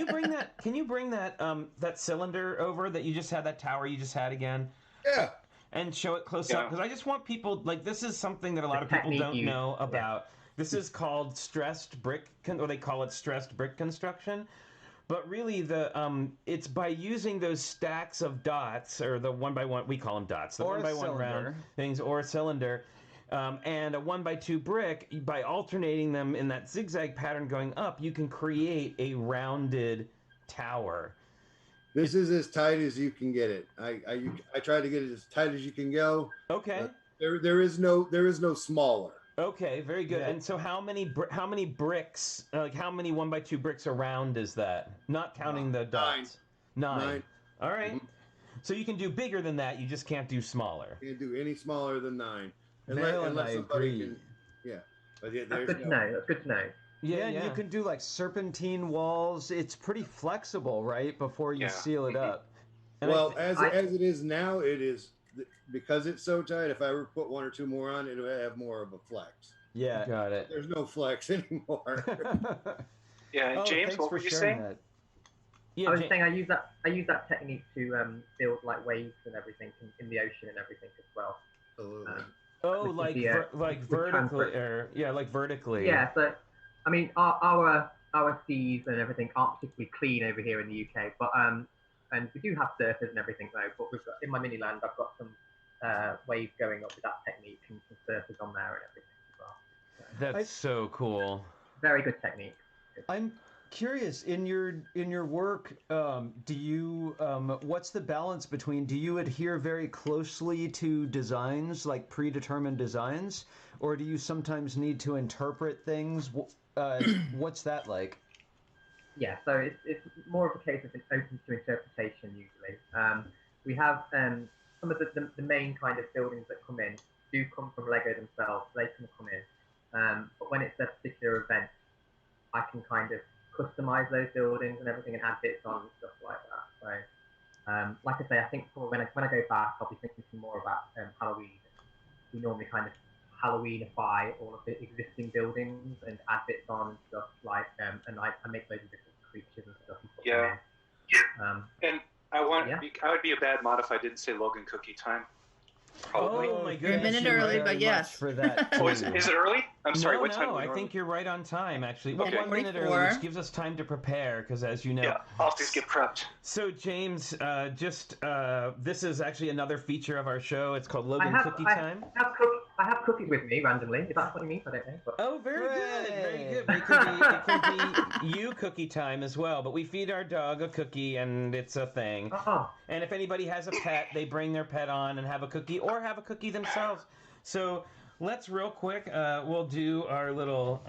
you bring that cylinder over that you just had, that tower you just had again? Yeah. And show it close up, because I just want people, like, this is something that a lot of people don't know about. This is called stressed brick, or they call it stressed brick construction. But really, it's by using those stacks of dots, or the 1x1, we call them dots, the 1x1 round things, or a cylinder, and a 1x2 brick, by alternating them in that zigzag pattern going up, you can create a rounded tower. This is as tight as you can get it. I try to get it as tight as you can go. Okay. There is no smaller. Okay, very good. Yeah. And so how many bricks, like how many 1x2 bricks around is that? Not counting the dots. 9. All right. Mm-hmm. So you can do bigger than that, you just can't do smaller. You can't do any smaller than 9. Unless I agree. Yeah. But yeah, That's good to know. That's good to know. Yeah, and you can do like serpentine walls. It's pretty flexible, right? Before you seal it up. And as it is now, it is, because it's so tight, if I were to put 1 or 2 more on, it would have more of a flex. Yeah. Got it. There's no flex anymore. Yeah, and James, what were you saying? That. Yeah, I was saying I use that technique to build like waves and everything in the ocean and everything as well. Absolutely. Like vertically, like vertically. Yeah, so I mean our seas and everything aren't particularly clean over here in the UK, but and we do have surfers and everything though. But we've got, in my mini land, I've got some waves going up with that technique and some surfers on there and everything as well. So, That's so cool. very good technique. I'm curious, in your work, do you what's the balance between, do you adhere very closely to designs, like predetermined designs, or do you sometimes need to interpret things? What's that like? Yeah, so it's more of a case of an open to interpretation usually. We have some of the main kind of buildings that come in do come from Lego themselves. They can come in, but when it's a particular event, I can kind of customize those buildings and everything and add bits on and stuff like that. So, like I say, I think when I go back, I'll be thinking some more about Halloween. We normally kind of Halloweenify all of the existing buildings and add bits on and stuff like, and I make loads of different creatures and stuff. And And I would be a bad mod if I didn't say Logan Cookie Time. Probably. Oh my You're a goodness. minute early, but yes. For that. Oh, is it early? I'm sorry. What time? No, I think you're right on time, actually. Okay. 1 minute early, 44. which gives us time to prepare, because as you know. Yeah, I'll just get prepped. So, James, this is actually another feature of our show. It's called Logan Cookie Time. I have cookies with me randomly. If that's what you mean, I don't know. But... Oh, very good, very good. It could be you cookie time as well, but we feed our dog a cookie, and it's a thing. Oh. And if anybody has a pet, they bring their pet on and have a cookie, or have a cookie themselves. So let's real quick, we'll do our little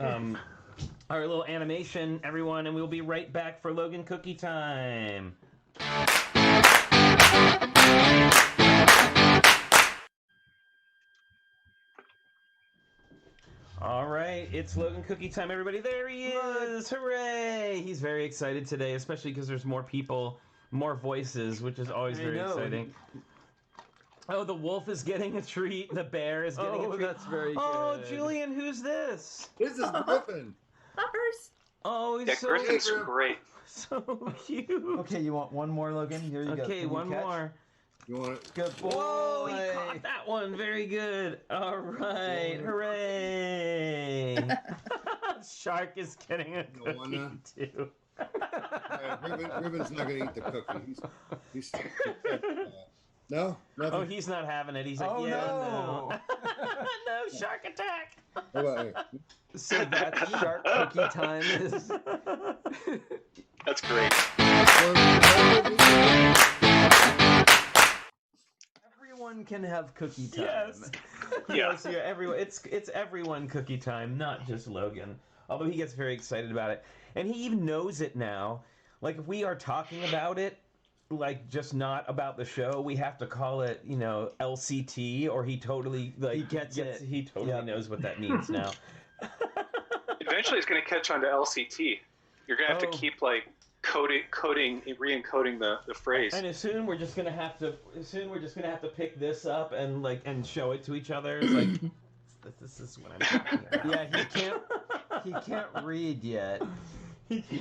animation, everyone, and we'll be right back for Logan Cookie Time. All right, it's Logan Cookie Time, everybody. There he is! Hooray! He's very excited today, especially because there's more people, more voices, which is always very exciting. Oh, the wolf is getting a treat. The bear is getting a treat. That's very good. Oh, Julian, who's this? This is Griffin. Oh, he's Yeah, so Griffins are great. so cute. Okay, you want one more, Logan? Here you go. Okay, Can you one catch? more. You want it? Good boy. Whoa, he caught that one. Very good. All right, hooray! Shark is getting a cookie too. Ribbon's not gonna eat the cookie. He's no, nothing. Oh, he's not having it. He's like, Oh, yeah, no. no, shark attack. How about you? So that's shark cookie time. Is That's great. everyone can have cookie time. Yes. Yeah. Yes, yeah, everyone. It's everyone cookie time, not just Logan. Although he gets very excited about it, and he even knows it now. Like if we are talking about it, like just not about the show, we have to call it, you know, LCT, or he totally like He gets it. He totally knows what that means now. Eventually, it's going to catch on to LCT. You're going to have to keep like re-encoding the phrase. And soon we're just gonna have to pick this up and show it to each other. It's like this is what I'm talking about. Yeah, he can't read yet.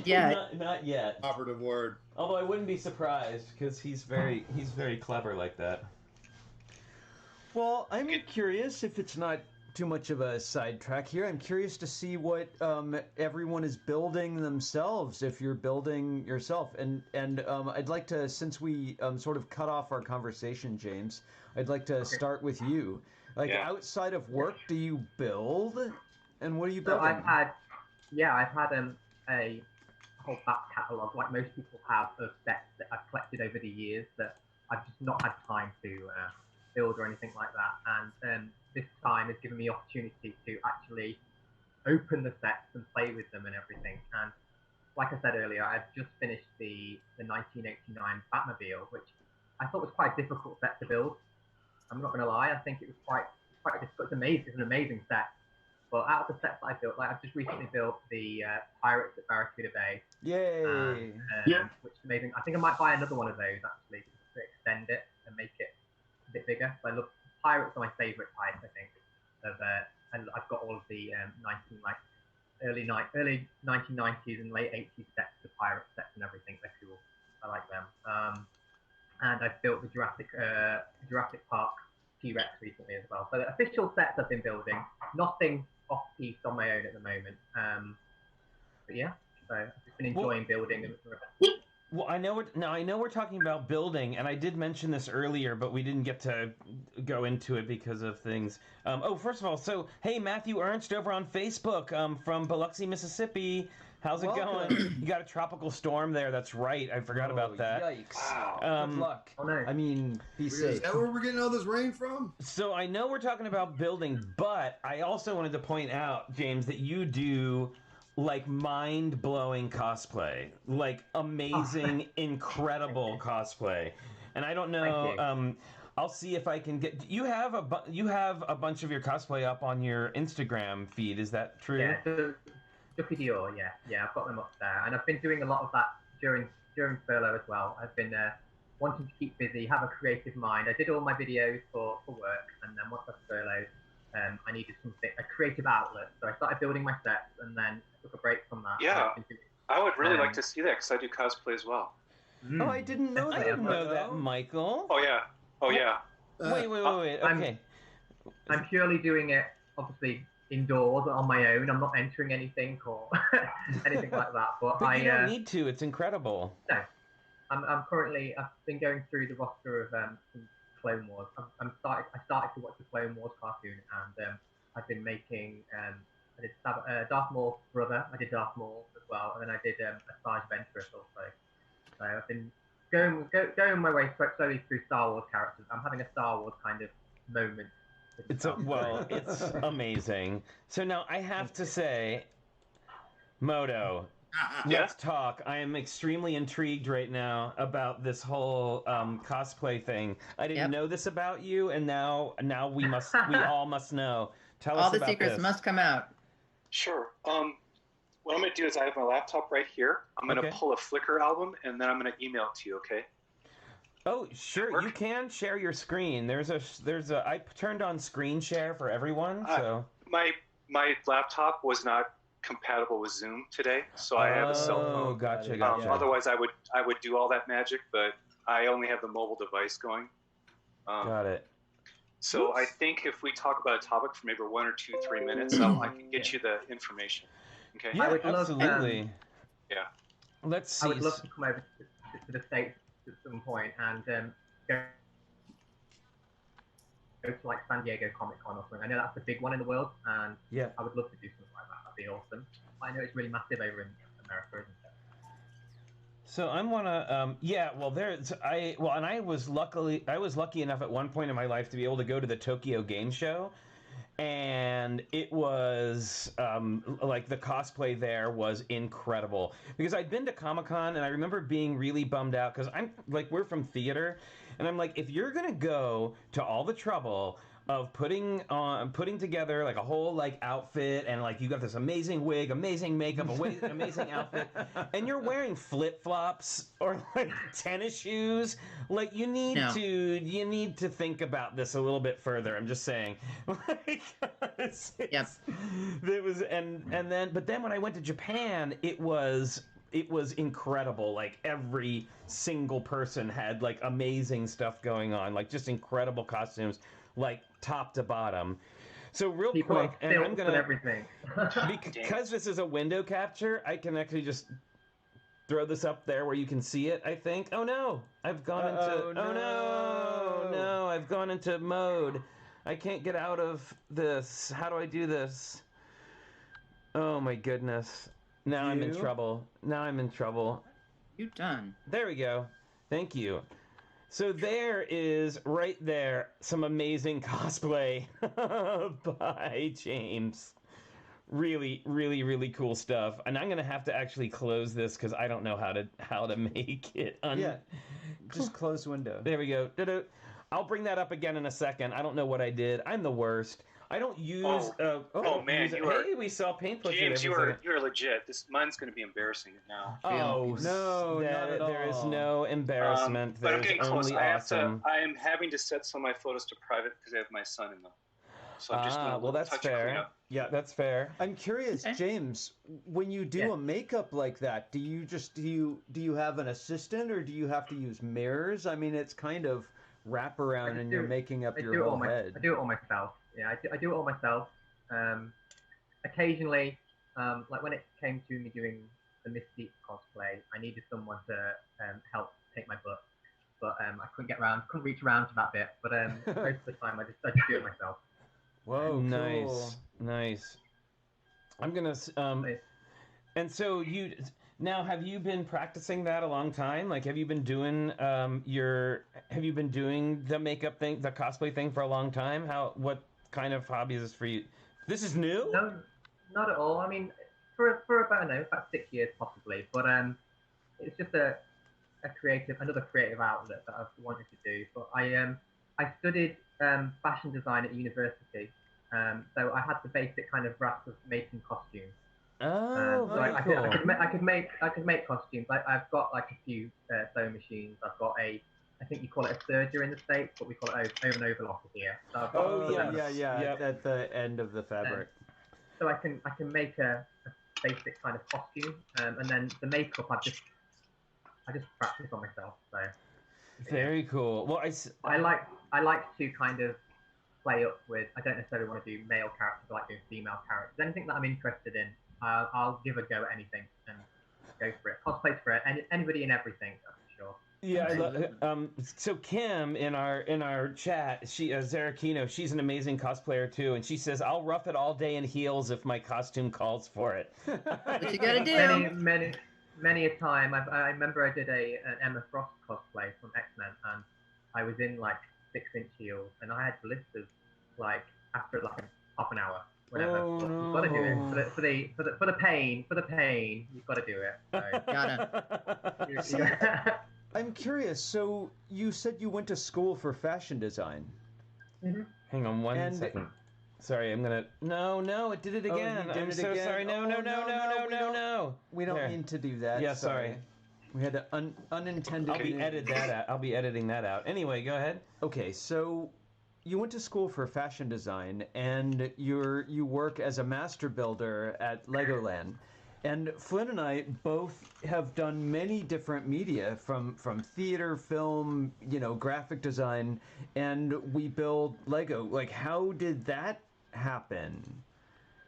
Yeah. Not yet. Operative word. Although I wouldn't be surprised because he's very clever like that. Well, I'm curious, if it's not too much of a sidetrack here, I'm curious to see what everyone is building themselves, if you're building yourself. And I'd like to, since we sort of cut off our conversation, James, I'd like to start with you. Like, outside of work, do you build? And what are you building? So I've had a whole back catalogue, like most people have, of sets that I've collected over the years that I've just not had time to build or anything like that. And this time has given me opportunity to actually open the sets and play with them and everything. And like I said earlier, I've just finished the 1989 Batmobile, which I thought was quite a difficult set to build. I'm not going to lie, I think it was quite difficult. It's amazing. It's an amazing set. But out of the sets that I built, like I've just recently built the Pirates at Barracuda Bay. Yay! Which is amazing. I think I might buy another one of those actually to extend it and make it a bit bigger. So I love Pirates are my favourite type. I think. I've got all of the early 1990s and late 80s sets, the pirate sets and everything. They're cool. I like them. And I've built the Jurassic Park T-Rex recently as well. So the official sets I've been building, nothing off-piece on my own at the moment. But yeah, so I've just been enjoying building. Well, I know we're talking about building, and I did mention this earlier, but we didn't get to go into it because of things. First of all, so hey, Matthew Ernst over on Facebook from Biloxi, Mississippi. How's it going? You got a tropical storm there. That's right. I forgot about that. Yikes! Wow. Good luck. Oh, no. I mean, be Is safe. that where we're getting all this rain from? So I know we're talking about building, but I also wanted to point out, James, that you do like mind-blowing cosplay, like amazing, incredible cosplay. And I don't know. I'll see if I can get. You have a bunch of your cosplay up on your Instagram feed. Is that true? Yeah. Ducky Dior, yeah, I've got them up there, and I've been doing a lot of that during furlough as well. I've been wanting to keep busy, have a creative mind. I did all my videos for work, and then once I furloughed, I needed a creative outlet. So I started building my sets, and then I took a break from that. Yeah, I would really like to see that because I do cosplay as well. Oh, I didn't know that. I didn't know that, Michael. Oh yeah. Wait. Okay. I'm purely doing it, obviously, indoors on my own. I'm not entering anything or anything like that. But you don't need to. It's incredible. No, I'm currently. I've been going through the roster of some Clone Wars. I started to watch the Clone Wars cartoon, and I've been making. I did Darth Maul's brother. I did Darth Maul as well, and then I did Asajj Ventress also. So I've been going my way slowly through Star Wars characters. I'm having a Star Wars kind of moment. It's amazing. So now I have to say, Moto, let's talk. I am extremely intrigued right now about this whole cosplay thing. I didn't know this about you, and now we all must know. Tell us about this. All the secrets must come out. Sure. What I'm going to do is I have my laptop right here. I'm going to pull a Flickr album, and then I'm going to email it to you, okay? Oh, sure. You can share your screen. I turned on screen share for everyone, so. My laptop was not compatible with Zoom today, so I have a cell phone. Oh, gotcha. Otherwise, I would do all that magic, but I only have the mobile device going. Got it. So I think if we talk about a topic for maybe 1 or 2, 3 minutes, I can get you the information. Okay. Yeah, I would love, absolutely. Yeah. Let's see. I would love to come over to the States at some point and go to like San Diego Comic Con or something. I know that's the big one in the world, and I would love to do something like that. That'd be awesome. I know it's really massive over in America, isn't it? So I want to, and I was lucky enough at one point in my life to be able to go to the Tokyo Game Show, and it was like the cosplay there was incredible because I'd been to Comic-Con and I remember being really bummed out because we're from theater, and I'm like, if you're gonna go to all the trouble of putting together like a whole like outfit and like you got this amazing wig, amazing makeup, amazing outfit, and you're wearing flip-flops or like tennis shoes, like you need to think about this a little bit further. I'm just saying. It was but then when I went to Japan, it was incredible. Like every single person had like amazing stuff going on, like just incredible costumes, like top to bottom. So real quick, and I'm gonna everything because this is a window capture, I can actually just throw this up there where you can see it. I think. Oh no, I've gone into. Oh no, I've gone into mode. I can't get out of this. How do I do this? Oh my goodness. Now I'm in trouble. You done? There we go. Thank you. So there is, right there, some amazing cosplay by James. Really, really, really cool stuff. And I'm going to have to actually close this because I don't know how to make it. Just close window. There we go. I'll bring that up again in a second. I don't know what I did. I'm the worst. I don't use. Man, we saw paint pusher. James, you are legit. Mine's going to be embarrassing now. Oh no, not at all. There is no embarrassment. But I'm getting close. Awesome. I am having to set some of my photos to private because I have my son in them. So I'm just well, that's fair. Yeah, that's fair. I'm curious, James. When you do a makeup like that, do you have an assistant or do you have to use mirrors? I mean, it's kind of wraparound, and you're making up your whole head. I do it all myself. Yeah, I do it all myself. Occasionally, like when it came to me doing the Mystique cosplay, I needed someone to help take my book, but I couldn't reach around to that bit. But most of the time, I just do it myself. Whoa, nice. I'm gonna. And so have you been practicing that a long time? Like, have you been doing the makeup thing, the cosplay thing for a long time? What kind of hobby is this for you? This is new? No, not at all. I mean, for about 6 years possibly, but it's just another creative outlet that I've wanted to do. But I studied fashion design at university, so I had the basic kind of grasp of making costumes. Oh, so I could make costumes. I've got like a few sewing machines. I've got I think you call it a serger in the States, but we call it over and overlocker here. So I've got at the end of the fabric. So I can make a basic kind of costume, and then the makeup I just practice on myself. So very cool. Well, I like to kind of play up with. I don't necessarily want to do male characters. I like doing female characters. Anything that I'm interested in, I'll give a go at anything and go for it. Cosplays for it. Anybody and everything, that's for sure. Yeah, so Kim in our chat, she Zarakino, she's an amazing cosplayer too, and she says, "I'll rough it all day in heels if my costume calls for it." What you gotta do? Many a time. I remember I did an Emma Frost cosplay from X-Men, and I was in like 6-inch heels, and I had blisters like after like half an hour. Whatever. You've got to do it for the pain. You've got to do it. So. Gotta. I'm curious. So you said you went to school for fashion design. Mm-hmm. Hang on one second. Sorry, I'm gonna. No, it did it again. I'm so sorry. No. We don't mean to do that. Yeah, sorry. We had an unintended. I'll be editing that out. Anyway, go ahead. Okay, so you went to school for fashion design, and you work as a master builder at Legoland. And Flynn and I both have done many different media, from theater, film, graphic design, and we build Lego. Like, how did that happen?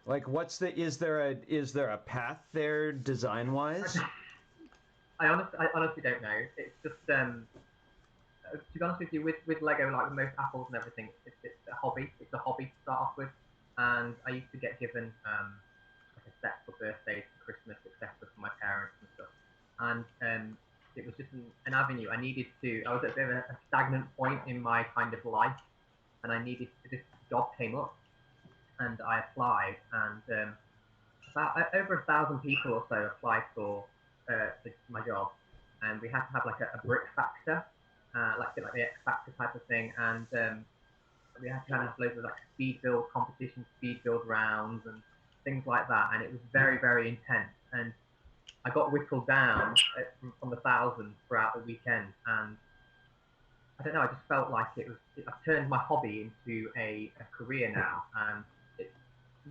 Like, is there a path there design wise? I honestly don't know. It's just to be honest with you, with Lego, like with most Apples and everything, it's a hobby. It's a hobby to start off with, and I used to get given like a set for birthdays, for Christmas, etc. from my parents and stuff. And it was just an avenue. I was at a bit of a stagnant point in my kind of life, and this job came up, and I applied, and about over 1,000 people or so applied for my job, and we had to have like a brick factor, like the X Factor type of thing, and we had to have loads of like speed build competitions, speed build rounds, and things like that, and it was very, very intense. And I got whittled down from the 1,000 throughout the weekend, and I don't know, I just felt like I've turned my hobby into a career now, and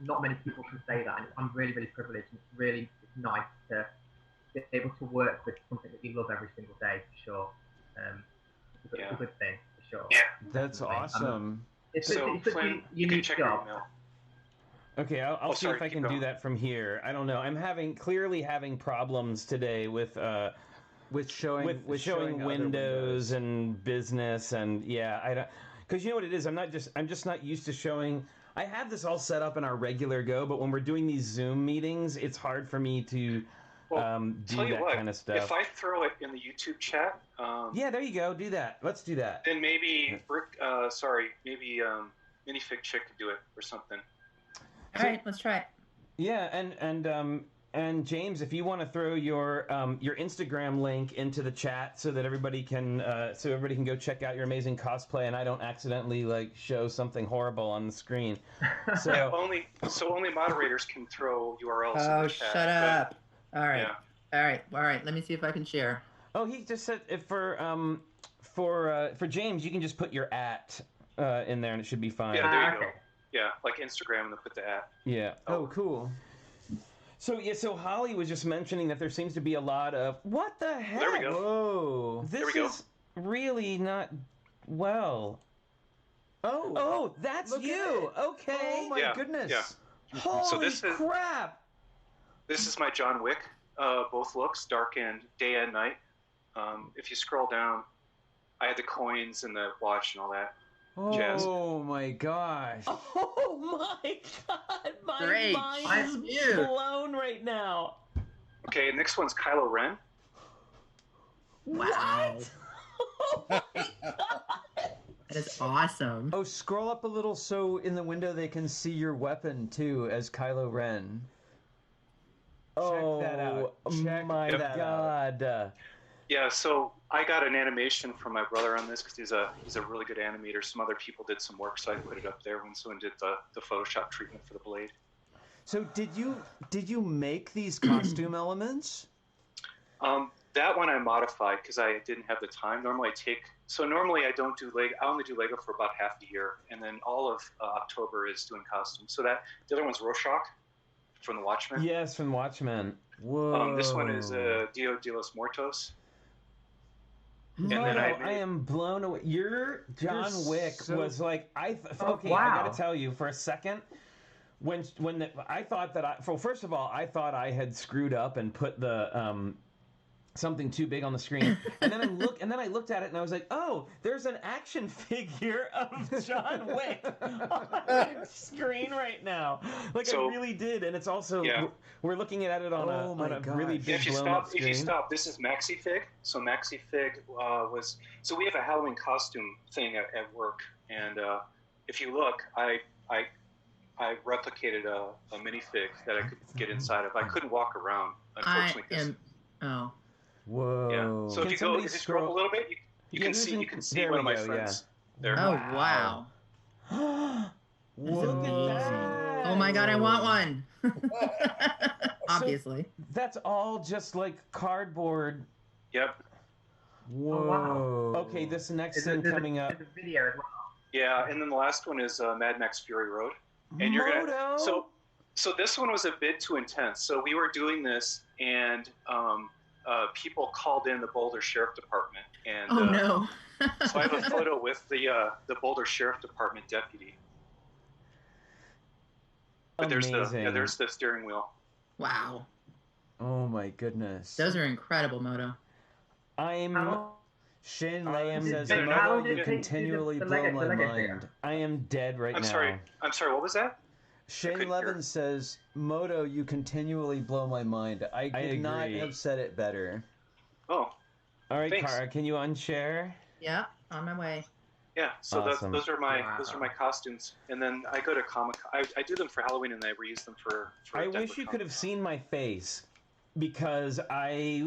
not many people can say that, and I'm really, really privileged, and it's nice to be able to work with something that you love every single day, for sure. It's a good thing, for sure. Yeah. That's awesome. It's So, a Flynn, you can unique check your job. email. Okay, I'll see sorry, if I keep can do going. that from here. I don't know. I'm clearly having problems today with showing other windows and business, and I don't, because you know what it is. I'm just not used to showing. I have this all set up in our regular Go, but when we're doing these Zoom meetings, it's hard for me to do that kind of stuff. If I throw it in the YouTube chat, yeah, there you go. Do that. Let's do that. then maybe Minifig Chick could do it or something. All right, let's try it. Yeah, and James, if you want to throw your Instagram link into the chat so that everybody can go check out your amazing cosplay, and I don't accidentally show something horrible on the screen. So Yeah, only moderators can throw URLs in Oh, the chat. shut up. All right. Yeah. All right. Let me see if I can share. oh, he just said if for James, you can just put your @ in there and it should be fine. Yeah, there you Okay. go. Yeah, like Instagram, and then put the @. Yeah. Oh, cool. So Holly was just mentioning that there seems to be a lot of what the heck? There we go. Whoa. This There we go. is really not well. Oh, that's Look at you. it. Okay. Oh my Yeah, goodness. yeah. Holy this is- crap! This is my John Wick, both looks, dark and day and night. If you scroll down, I had the coins and the watch and all that. Jazz. Oh my gosh. Oh my god! My Great. mind is Dude. blown right now. Okay, next one's Kylo Ren. Wow. What? Oh my god! That is awesome. Oh, scroll up a little so in the window they can see your weapon too as Kylo Ren. Oh that out. Check my that out. god! Yeah, so I got an animation from my brother on this because he's a really good animator. Some other people did some work, so I put it up there when someone did the Photoshop treatment for the blade. So did you make these costume elements? That one I modified because I didn't have the time. Normally I don't do Lego. I only do Lego for about half the year, and then all of October is doing costumes. So the other one's Rorschach from the Watchmen. Yes, from Watchmen. Whoa. This one is Dio de los Muertos. No, then I am blown away. Your John Wick so- was like okay. wow. I gotta tell you for a second. I thought that first of all, I thought I had screwed up and put the something too big on the screen, and then I looked at it and I was like, oh, there's an action figure of John Wick on the screen right now. I really did, and it's also we're looking at it on a really big blown up screen. If you stop, this is MaxiFig. So MaxiFig was we have a Halloween costume thing at work, and if you look, I replicated a minifig that I could get inside of. I couldn't walk around, unfortunately. Oh. Whoa. Yeah. So if you scroll up a little bit, you can see one of my friends. There. Oh, wow. Look at that! Oh my god, I want one. Obviously. That's all just like cardboard. Yep. Whoa. Oh, wow. Okay, this next There's thing coming up. a video as well. Yeah, and then the last one is Mad Max Fury Road. And you're gonna so this one was a bit too intense. So we were doing this, and people called in the Boulder Sheriff Department, and no. so I have a photo with the Boulder Sheriff Department deputy. But there's the steering wheel. Wow. Oh my goodness. Those are incredible, Moto. Shane Layham says, how Moto, long did you it take to do continually the blow Lego- my the Lego mind. figure? I am dead right I'm now. sorry, what was that? Shane couldn't Levin hear. says, Moto, you continually blow my mind. I could not agree. have said it better. Oh, All right, Thanks. Kara, can you unshare? Yeah, on my way. yeah. So Awesome. those are my costumes, and then I go to Comic-Con. I do them for Halloween, and I reuse them for I Denver wish you could have Comic-Con. seen my face because I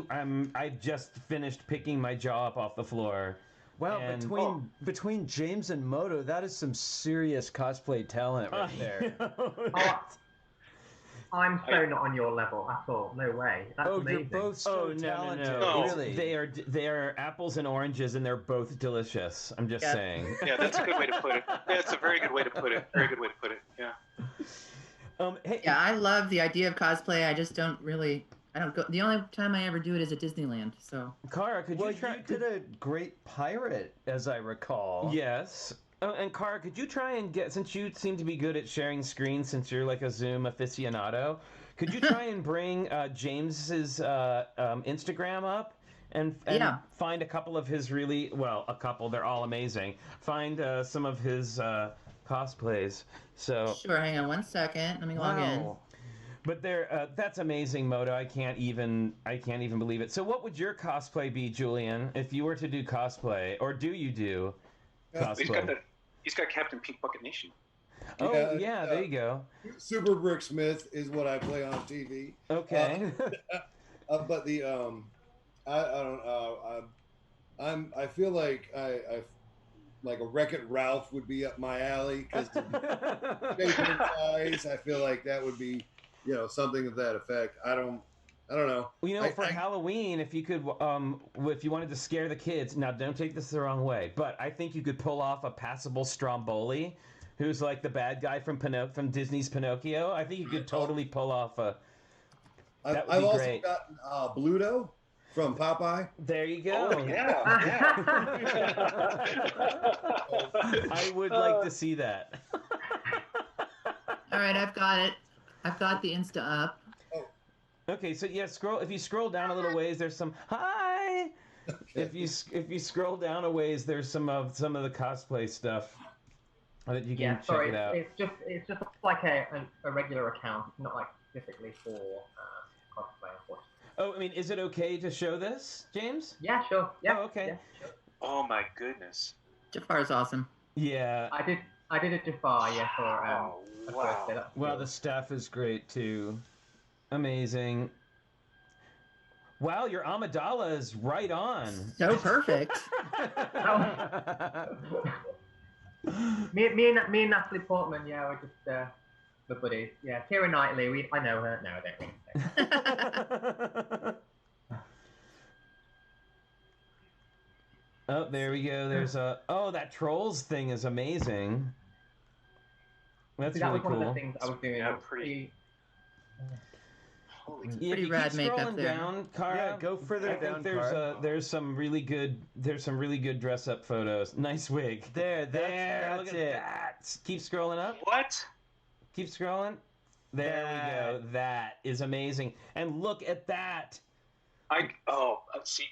just finished picking my jaw up off the floor. Wow, And- between James and Moto, that is some serious cosplay talent right there. I'm so not on your level at all. No way. That's Oh, amazing. you're both so Oh no, talented. No. Really? They are apples and oranges, and they're both delicious. I'm just Yeah. saying. Yeah, that's a good way to put it. Yeah, it's a very good way to put it. Very good way to put it. Yeah. Hey, Yeah, I love the idea of cosplay. I just don't really. I don't go. The only time I ever do it is at Disneyland. So. Kara, could Well, you try? you did a great pirate, as I recall. Yes. Oh, and Kara, could you try and get, since you seem to be good at sharing screens, since you're like a Zoom aficionado, could you try and bring James's Instagram up and Yeah. find a couple of his a couple, they're all amazing. Find some of his cosplays. So Sure. Hang on 1 second. Let me log in. But that's amazing, Moto. I can't even believe it. So what would your cosplay be, Julian, if you were to do cosplay, or do you do cosplay? He's got Captain Pink Bucket Nation. Oh yeah, there you go. Super Brick Smith is what I play on TV. Okay. But the I don't I feel like I like a Wreck-It Ralph would be up my alley because the shape and size. I feel like that would be something of that effect. I don't know. Well, for Halloween, if you could, if you wanted to scare the kids, now don't take this the wrong way, but I think you could pull off a passable Stromboli, who's like the bad guy from Disney's Pinocchio. I think you could totally pull off a. That would I've be also great. gotten Bluto from Popeye. There you go. Oh yeah. I would like to see that. All right, I've got it. I've got the Insta up. Okay, so yeah, if you scroll down a little ways, there's some hi. If you scroll down a ways, there's some of the cosplay stuff that you can check it out. It's just like a regular account, not like specifically for cosplay, unfortunately. Oh, I mean, is it okay to show this, James? Yeah, sure. Yeah. Oh, okay. Yeah, sure. Oh my goodness. Jafar's awesome. Yeah. I did a Jafar, yeah, for Oh a wow. birthday. That's Wow, cool. the staff is great too. Amazing. Wow, your Amidala is right on. So perfect. me and Natalie Portman, yeah, we're just the buddies. Yeah, Keira Knightley, I know her. No, I don't really. Oh, there we go. There's that Trolls thing is amazing. That's that really was one of cool. the things I was doing. Yeah, I was pretty- Holy. Yeah, if Pretty you rad keep makeup scrolling there. down, Kara. Yeah, go further I think down, Kara. there's some really good dress up photos. Nice wig. There, Look that's at it. that. Keep scrolling up. What? Keep scrolling. There we go. That is amazing. And look at that. See,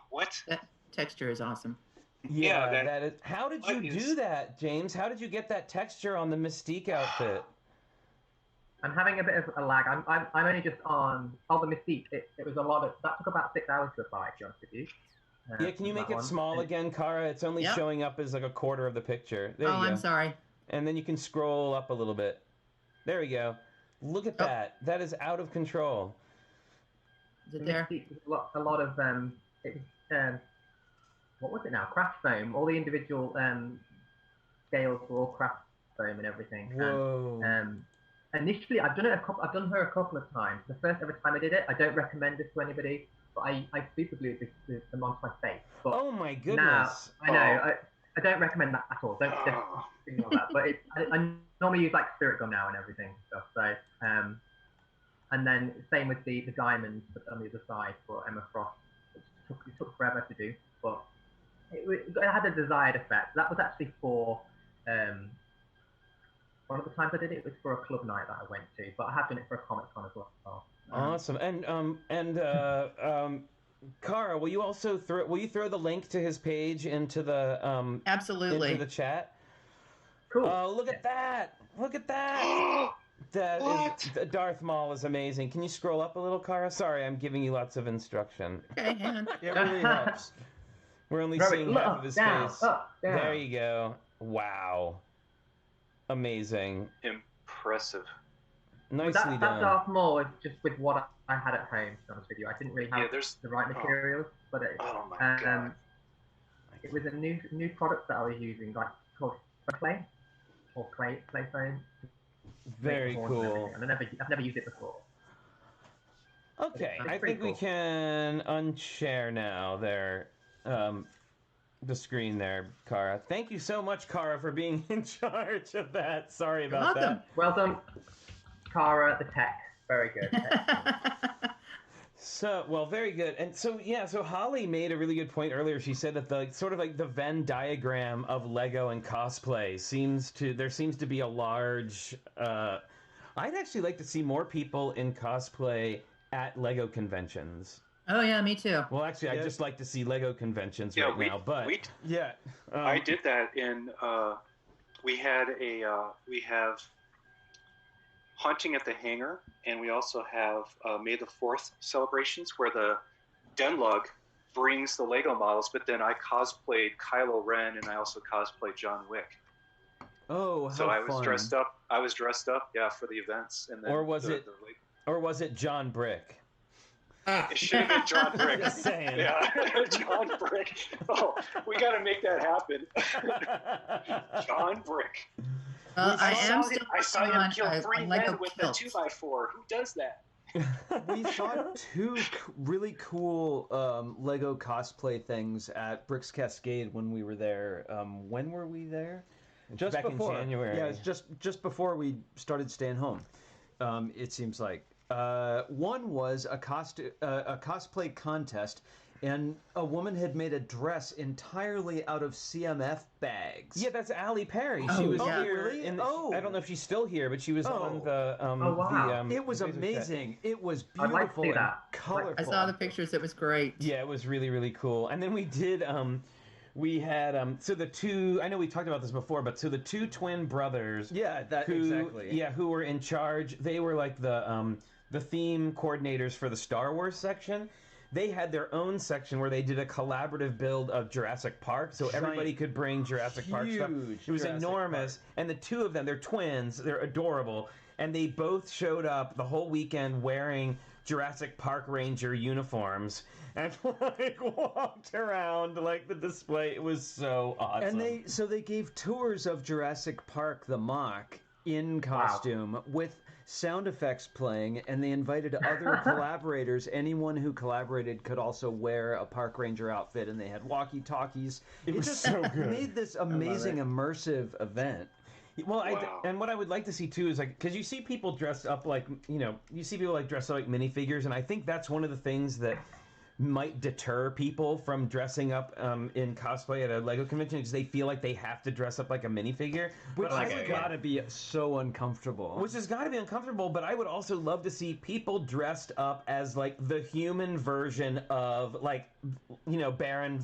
what? That texture is awesome. Yeah, Yeah, that is. How did you do that, James? How did you get that texture on the Mystique outfit? I'm having a bit of a lag. I'm only just on the Mystique. It was a lot of that took about 6 hours to apply, to be honest with you. Yeah, can you make it small again, Kara? It's only Yep. showing up as like a quarter of the picture. There you go. I'm sorry. And then you can scroll up a little bit. There we go. Look at Oh. that. That is out of control. Is it there? A lot of what was it now? Craft foam. All the individual scales were all craft foam and everything. Whoa. And, initially, I've done her a couple of times. The first ever time I did it, I don't recommend this to anybody, but I super glued them onto my face. But Oh my now, goodness. I know. I don't recommend that at all. Don't ignore that. But I normally use like spirit gum now and everything and stuff. So and then same with the diamonds on the other side for Emma Frost. It took forever to do, but it had a desired effect. That was actually for one of the times I did it was for a club night that I went to, but I have done it for a Comic Con as well. Awesome. And Cara, will you also throw the link to his page into the Absolutely into the chat? Cool. Oh, look at that! Look at that! That Darth Maul is amazing. Can you scroll up a little, Cara? Sorry, I'm giving you lots of instruction. Okay, hang on. It really helps. We're only seeing half of his face. There you go. Wow. Amazing. Impressive. Nicely that done. Darth Maul is just with what I had at home, to be honest with you. I didn't really have the right materials, but God. It was a new product that I was using, like called clay foam. Very cool. And I've never used it before. Okay, I think we can unshare now there, the screen there, Cara. Thank you so much, Cara, for being in charge of that. Sorry about that. Well done, Cara, the tech. Very good. Very good. And so Holly made a really good point earlier. She said that the Venn diagram of Lego and cosplay seems to be a large. I'd actually like to see more people in cosplay at Lego conventions. Oh yeah, me too. Well, actually, I'd just like to see Lego conventions now. But I did that in. We have Haunting at the Hangar, and we also have May the 4th celebrations where the Denlug brings the Lego models, but then I cosplayed Kylo Ren and I also cosplayed John Wick. Oh, how so I was fun. dressed up. For the events, and then or was it John Brick? It should have been John Brick. Just saying. Yeah, John Brick. Oh, we got to make that happen. John Brick. I saw him kill 3 men with a 2x4. Who does that? We saw 2 really cool Lego cosplay things at Bricks Cascade when we were there. When were we there? Just back in January. Yeah, it's just before we started staying home. It seems like one was a cosplay contest. And a woman had made a dress entirely out of CMF bags. Yeah, that's Allie Perry. She was here. Really? I don't know if she's still here, but she was on the. Wow. It was amazing. It was I'd like beautiful to see and that. colorful. I saw the pictures. It was great. Yeah, it was really, really cool. And then we did. We had so the 2. I know we talked about this before, but so the 2 twin brothers. Yeah, exactly. Yeah, who were in charge. They were like the theme coordinators for the Star Wars section. They had their own section where they did a collaborative build of Jurassic Park, so everybody could bring Jurassic Park stuff. It was enormous, and the 2 of them, they're twins, they're adorable, and they both showed up the whole weekend wearing Jurassic Park Ranger uniforms and like walked around like the display. It was so awesome. And they gave tours of Jurassic Park the mock in costume with sound effects playing, and they invited other collaborators. Anyone who collaborated could also wear a park ranger outfit, and they had walkie-talkies. It was just so good. Made this amazing immersive event. Well, and what I would like to see too is like, because you see people dressed up like, dressed up like minifigures, and I think that's one of the things that might deter people from dressing up in cosplay at a Lego convention because they feel like they have to dress up like a minifigure. Which has got to be so uncomfortable. Which has got to be uncomfortable, but I would also love to see people dressed up as like the human version of like, Baron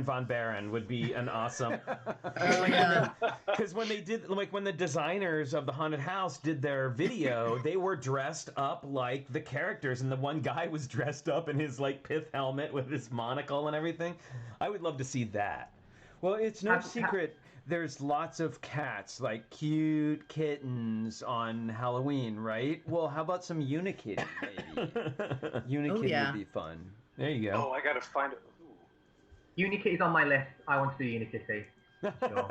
von Baron would be an awesome. Because when they did, like when the designers of the haunted house did their video, they were dressed up like the characters, and the one guy was dressed up in his like pith helmet with his monocle and everything. I would love to see that. Well, it's no secret there's lots of cats, like cute kittens on Halloween, right? Well, how about some Unikitty, maybe? Unikitty would be fun. There you go. Oh, I gotta find it. Unikitty's on my list. I want to do Unikitty. Sure.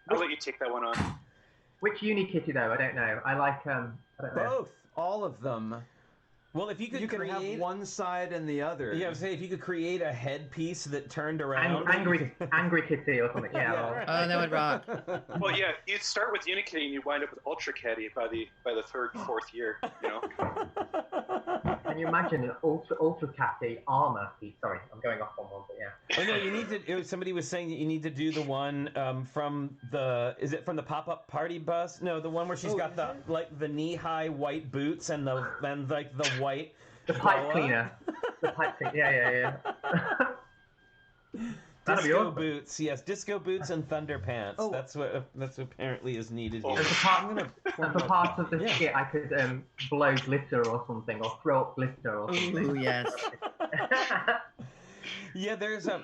I'll let you take that one on. Which Unikitty though? I don't know. I like I don't know. Both, all of them. Well, if you could could have create one side and the other. Yeah, I was saying if you could create a headpiece that turned around. Angry Kitty or something. Yeah. Oh, that would rock. Well, yeah, you'd start with Unikitty and you wind up with Ultra Caddy by the third, fourth year. You know. Can you imagine an ultra Catty armor piece? Sorry, I'm going off on one, but yeah. Oh no, you need to. Somebody was saying that you need to do the one from the. Is it from the pop-up party bus? No, the one where she's got the knee-high white boots and the white. The pipe cleaner. The pipe cleaner. Yeah. That'd be Disco awesome. boots, yes, disco boots and thunder pants. Oh. That's what apparently is needed here. As a part of the skit, I could blow glitter or something, or throw up glitter or something. Ooh, yes. Yeah, there's a.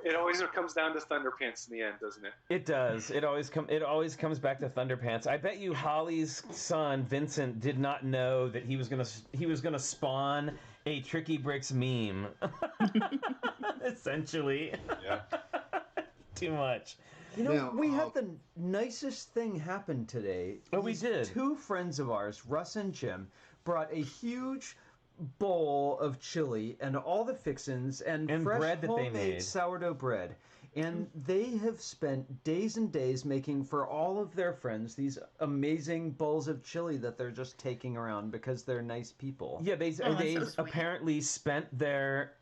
It always comes down to Thunderpants in the end, doesn't it? It does. It always comes back to Thunderpants. I bet you Holly's son Vincent did not know that he was gonna spawn a TrickyBricks meme. Essentially. Yeah. Too much. You know, Now, we had the nicest thing happen today. Oh, we These did. Two friends of ours, Russ and Jim, brought a huge bowl of chili and all the fixins and fresh bread that they homemade made. sourdough bread. And they have spent days and days making for all of their friends these amazing bowls of chili that they're just taking around because they're nice people. Yeah, they so sweet. apparently spent their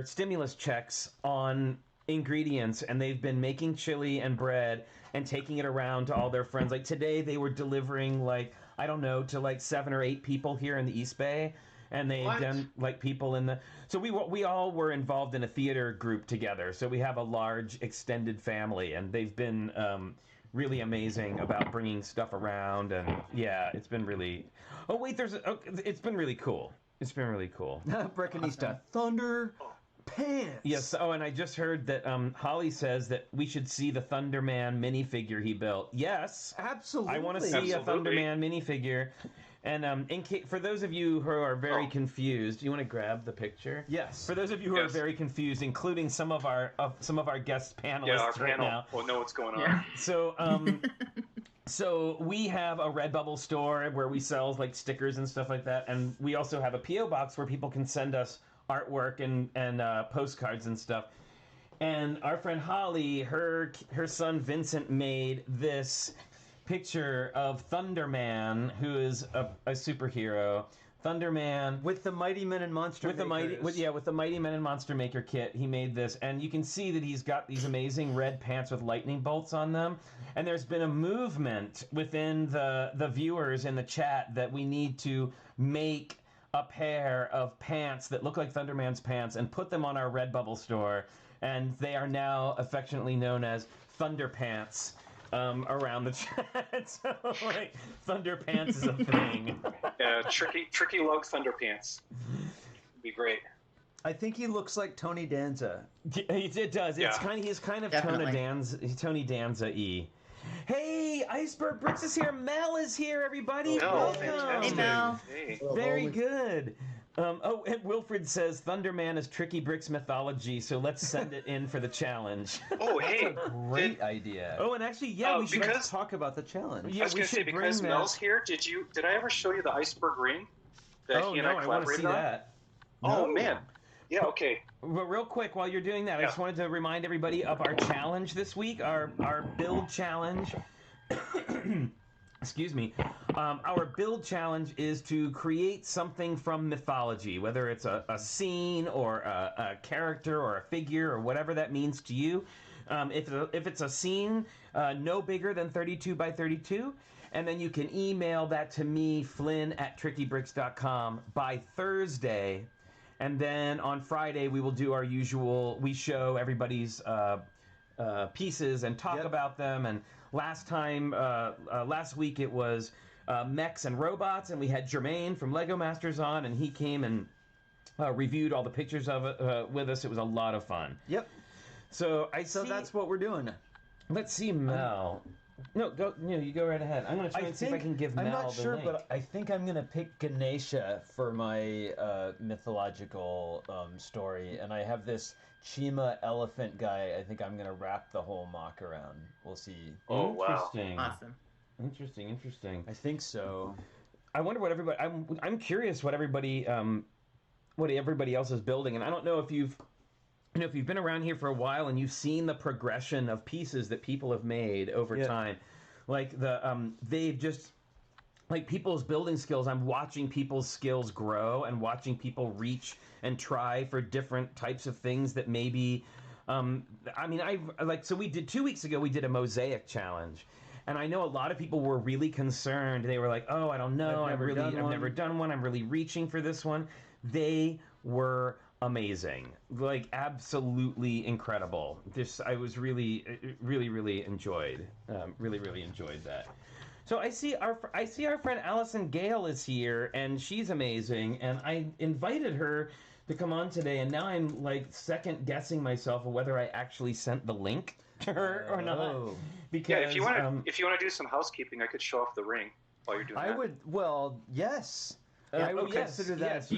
stimulus checks on ingredients, and they've been making chili and bread and taking it around to all their friends. Like today, they were delivering to 7 or 8 people here in the East Bay, and they've done people in the. So we all were involved in a theater group together. So we have a large extended family, and they've been really amazing about bringing stuff around, and yeah, it's been really. Oh wait, it's been really cool. It's been really cool. Breckenista, Thunder Pants. Yes. Oh, and I just heard that Holly says that we should see the Thunderman minifigure he built. Yes, Absolutely. I want to see a Thunderman minifigure. And for those of you who are very confused, you want to grab the picture? Yes. For those of you who are very confused, including some of our guest panelists Yeah, our right panel now. will know what's going on. Yeah. So so we have a Redbubble store where we sell like stickers and stuff like that, and we also have a PO box where people can send us artwork and postcards and stuff. And our friend Holly, her son Vincent made this picture of Thunderman, who is a superhero. Thunderman With the Mighty Men and Monster with the Mighty Men and Monster Maker kit, he made this, and you can see that he's got these amazing red pants with lightning bolts on them. And there's been a movement within the viewers in the chat that we need to make a pair of pants that look like Thunderman's pants and put them on our Redbubble store, and they are now affectionately known as Thunder Pants. Around the chat, so like Thunder Pants is a thing. Yeah, tricky lug Thunderpants. It'd be great. I think he looks like Tony Danza. It does. Yeah. He's kind of Definitely. Tony Danza-y. Hey, Iceberg Bricks is here. Mel is here, everybody. No, Welcome. fantastic. Hey, Mel. Hey. Very good. And Wilfred says Thunderman is TrickyBricks mythology, so let's send it in for the challenge. Oh, hey. Great idea. Oh, and actually, we should because- Talk about the challenge. Yeah, I was we going to say, should bring because that. Mel's here, did I ever show you the iceberg ring that Oh he and no, I I want to collaborated see on? that. Oh, No. man. Yeah, okay. But real quick, while you're doing that, I just wanted to remind everybody of our challenge this week, our build challenge. Excuse me. Our build challenge is to create something from mythology, whether it's a scene or a character or a figure or whatever that means to you. If it's a scene, no bigger than 32 by 32. And then you can email that to me, Flynn at TrickyBricks.com by Thursday. And then on Friday, we will do our usual, we show everybody's pieces and talk about them. And last week it was mechs and robots, and we had Jermaine from Lego Masters on, and he came and reviewed all the pictures of it with us. It was a lot of fun. Yep. So that's what we're doing. Let's see Mel. No, go. You go right ahead. I'm going to try and see if I can give Mel I'm not the sure, link. but I think I'm going to pick Ganesha for my mythological story, and I have this Chima elephant guy. I think I'm going to wrap the whole mock around. We'll see. Oh, wow. Interesting. Awesome. Interesting. I think so. I wonder what everybody. I'm curious what everybody else is building, and I don't know if you've been around here for a while and you've seen the progression of pieces that people have made over time, like they've just. Like people's building skills, I'm watching people's skills grow and watching people reach and try for different types of things that maybe, so we did 2 weeks ago, we did a mosaic challenge. And I know a lot of people were really concerned. They were like, oh, I don't know. I've never done one. I'm really reaching for this one. They were amazing. Like absolutely incredible. I was really enjoyed. Really enjoyed that. So I see our friend Allison Gale is here, and she's amazing. And I invited her to come on today, and now I'm like second guessing myself of whether I actually sent the link to her or not. Because if you want to do some housekeeping, I could show off the ring while you're doing that. I would. Well, yes. I would consider that.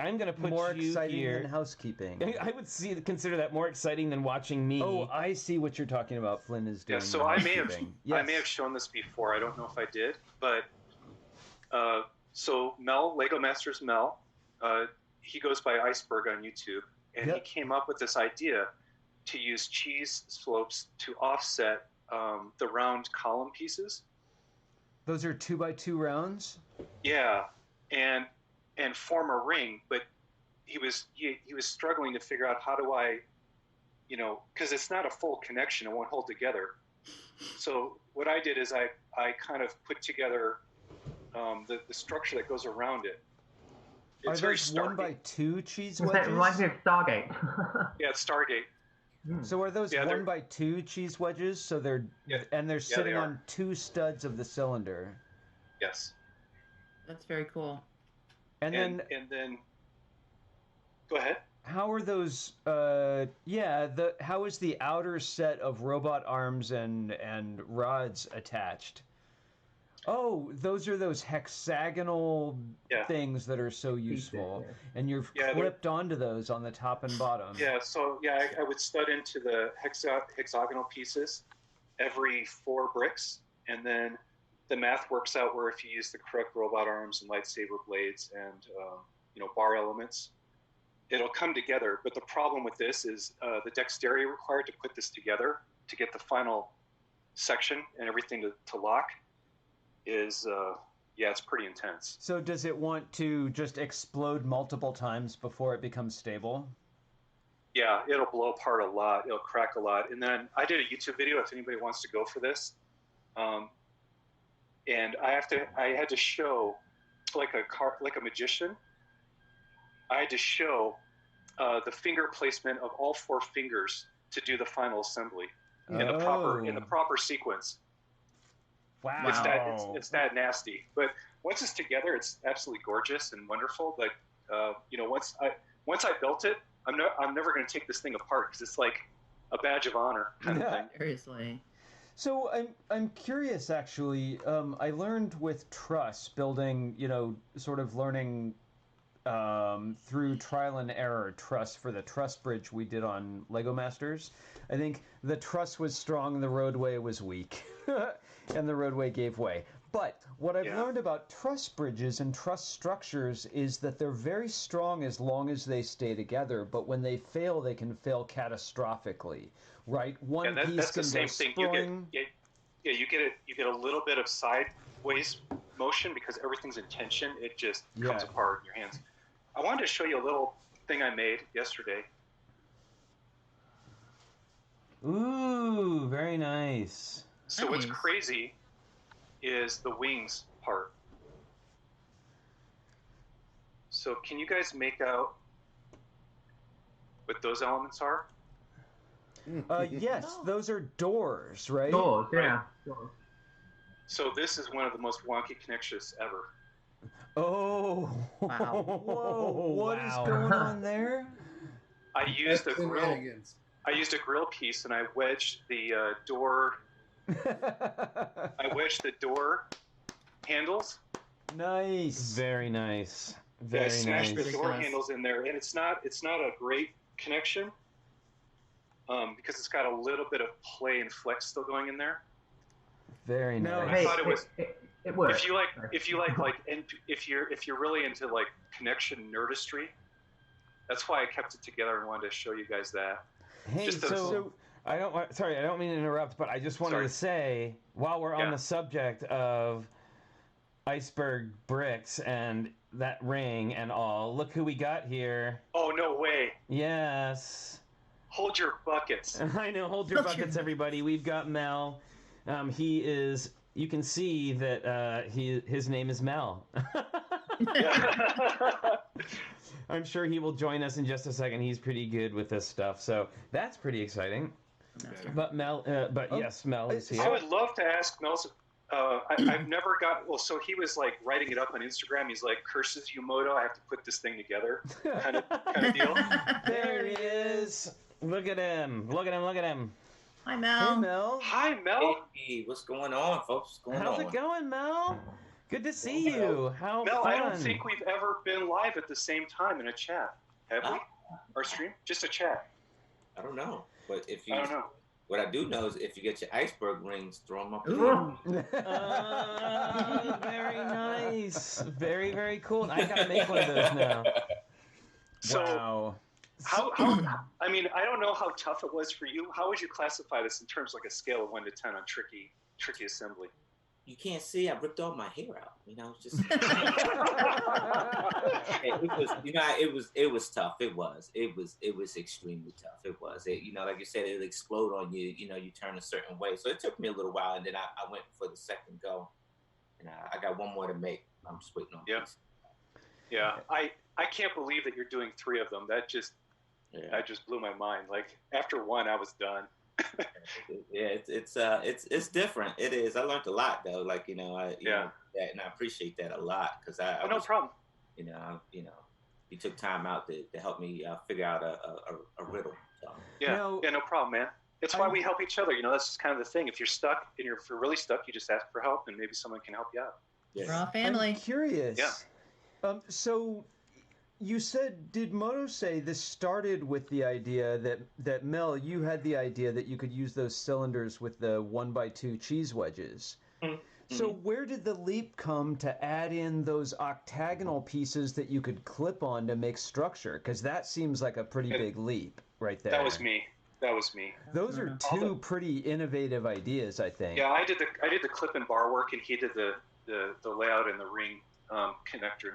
I'm going to put more you exciting here. than housekeeping. I would consider that more exciting than watching me. Oh, I see what you're talking about. Flynn is doing. Yeah, so I may have shown this before. I don't know if I did, but so Mel, Lego Masters Mel, he goes by Iceberg on YouTube, and he came up with this idea to use cheese slopes to offset the round column pieces. Those are 2x2 rounds. Yeah. And form a ring, but he was struggling to figure out how do I, because it's not a full connection, it won't hold together. So what I did is I kind of put together the structure that goes around it. It's Are those 1x2 cheese wedges? That reminds me of Stargate. Yeah, it's Stargate. So are those 1x2 cheese wedges? So they're sitting on 2 studs of the cylinder. Yes. That's very cool. And then go ahead. How are those how is the outer set of robot arms and rods attached? Oh, those are those hexagonal things that are so useful. And you've clipped onto those on the top and bottom. Yeah, so I would stud into the hexagonal pieces every 4 bricks, and then the math works out where if you use the correct robot arms and lightsaber blades and bar elements, it'll come together. But the problem with this is the dexterity required to put this together to get the final section and everything to lock is it's pretty intense. So does it want to just explode multiple times before it becomes stable? Yeah, it'll blow apart a lot. It'll crack a lot. And then I did a YouTube video if anybody wants to go for this. And I had to show, like a magician, I had to show the finger placement of all 4 fingers to do the final assembly in the proper sequence. Wow. It's that nasty. But once it's together, it's absolutely gorgeous and wonderful. But once I built it, I'm never going to take this thing apart because it's like a badge of honor kind of thing. Seriously. So I'm curious, actually. I learned with truss building, sort of learning through trial and error truss for the truss bridge we did on Lego Masters. I think the truss was strong, the roadway was weak, and the roadway gave way. But what I've learned about truss bridges and truss structures is that they're very strong as long as they stay together, but when they fail, they can fail catastrophically. Right, one piece that's can the same go thing. spring. You get a little bit of sideways motion because everything's in tension. It just comes apart in your hands. I wanted to show you a little thing I made yesterday. Ooh, very nice. So what's crazy is the wings part. So can you guys make out what those elements are? Yes, those are doors, right? Doors, yeah. Doors. So this is one of the most wonky connections ever. Oh, Wow. Whoa, what is going on there? I used a grill piece and I wedged the door. I wedged the door handles. Nice. Very nice. I smashed the door handles in there, and it's not a great connection because it's got a little bit of play and flex still going in there. Very nice. Hey, it works. If you like, and if you're really into like connection nerdistry, that's why I kept it together and wanted to show you guys that. Hey, so I don't mean to interrupt, but I just wanted to say, while we're on the subject of iceberg bricks and that ring and all, look who we got here. Oh, no way. Yes. Hold your buckets. I know, hold your buckets, everybody. We've got Mel. He is, you can see that his name is Mel. I'm sure he will join us in just a second. He's pretty good with this stuff, so that's pretty exciting. But Mel, yes, Mel is here. I would love to ask Mel. I've never got. Well, so he was like writing it up on Instagram. He's like, "Curses you, Moto! I have to put this thing together," kind of deal. There he is. Look at him. Look at him. Look at him. Hi, Mel. Hey, Mel. Hi, Mel. Hey, what's going on, folks? How's it going, Mel? Good to see you. How Mel, fun. I don't think we've ever been live at the same time in a chat, have we? Our stream, just a chat. I don't know, but if you, I don't know. What I do know is if you get your iceberg rings, throw them up. Very nice. Very, very cool. I gotta make one of those now. So, wow. How? I mean, I don't know how tough it was for you. How would you classify this in terms of like a scale of 1 to 10 on tricky assembly? You can't see. I ripped all my hair out. You know, it's just. It was. You know, it was tough. It was extremely tough. It was. You know, like you said, it'll explode on you. You know, you turn a certain way. So it took me a little while, and then I went for the second go, and I got one more to make. I'm just waiting on. Yeah. Yeah. I can't believe that you're doing 3 of them. That just blew my mind. Like after one, I was done. Yeah, it's different. It is. I learned a lot though. Like you know, know that, and I appreciate that a lot because no problem. You know, you took time out to help me figure out a riddle. So. Yeah, no problem, man. It's why we help each other. You know, that's just kind of the thing. If you're stuck and if you're really stuck, you just ask for help, and maybe someone can help you out. We're all family. I'm curious. Yeah. So you said, did Moto say this started with the idea that Mel, you had the idea that you could use those cylinders with the 1x2 cheese wedges. Mm-hmm. So where did the leap come to add in those octagonal pieces that you could clip on to make structure? Because that seems like a pretty big leap right there. That was me. Those are 2 pretty innovative ideas, I think. Yeah, I did the clip and bar work, and he did the layout and the ring connection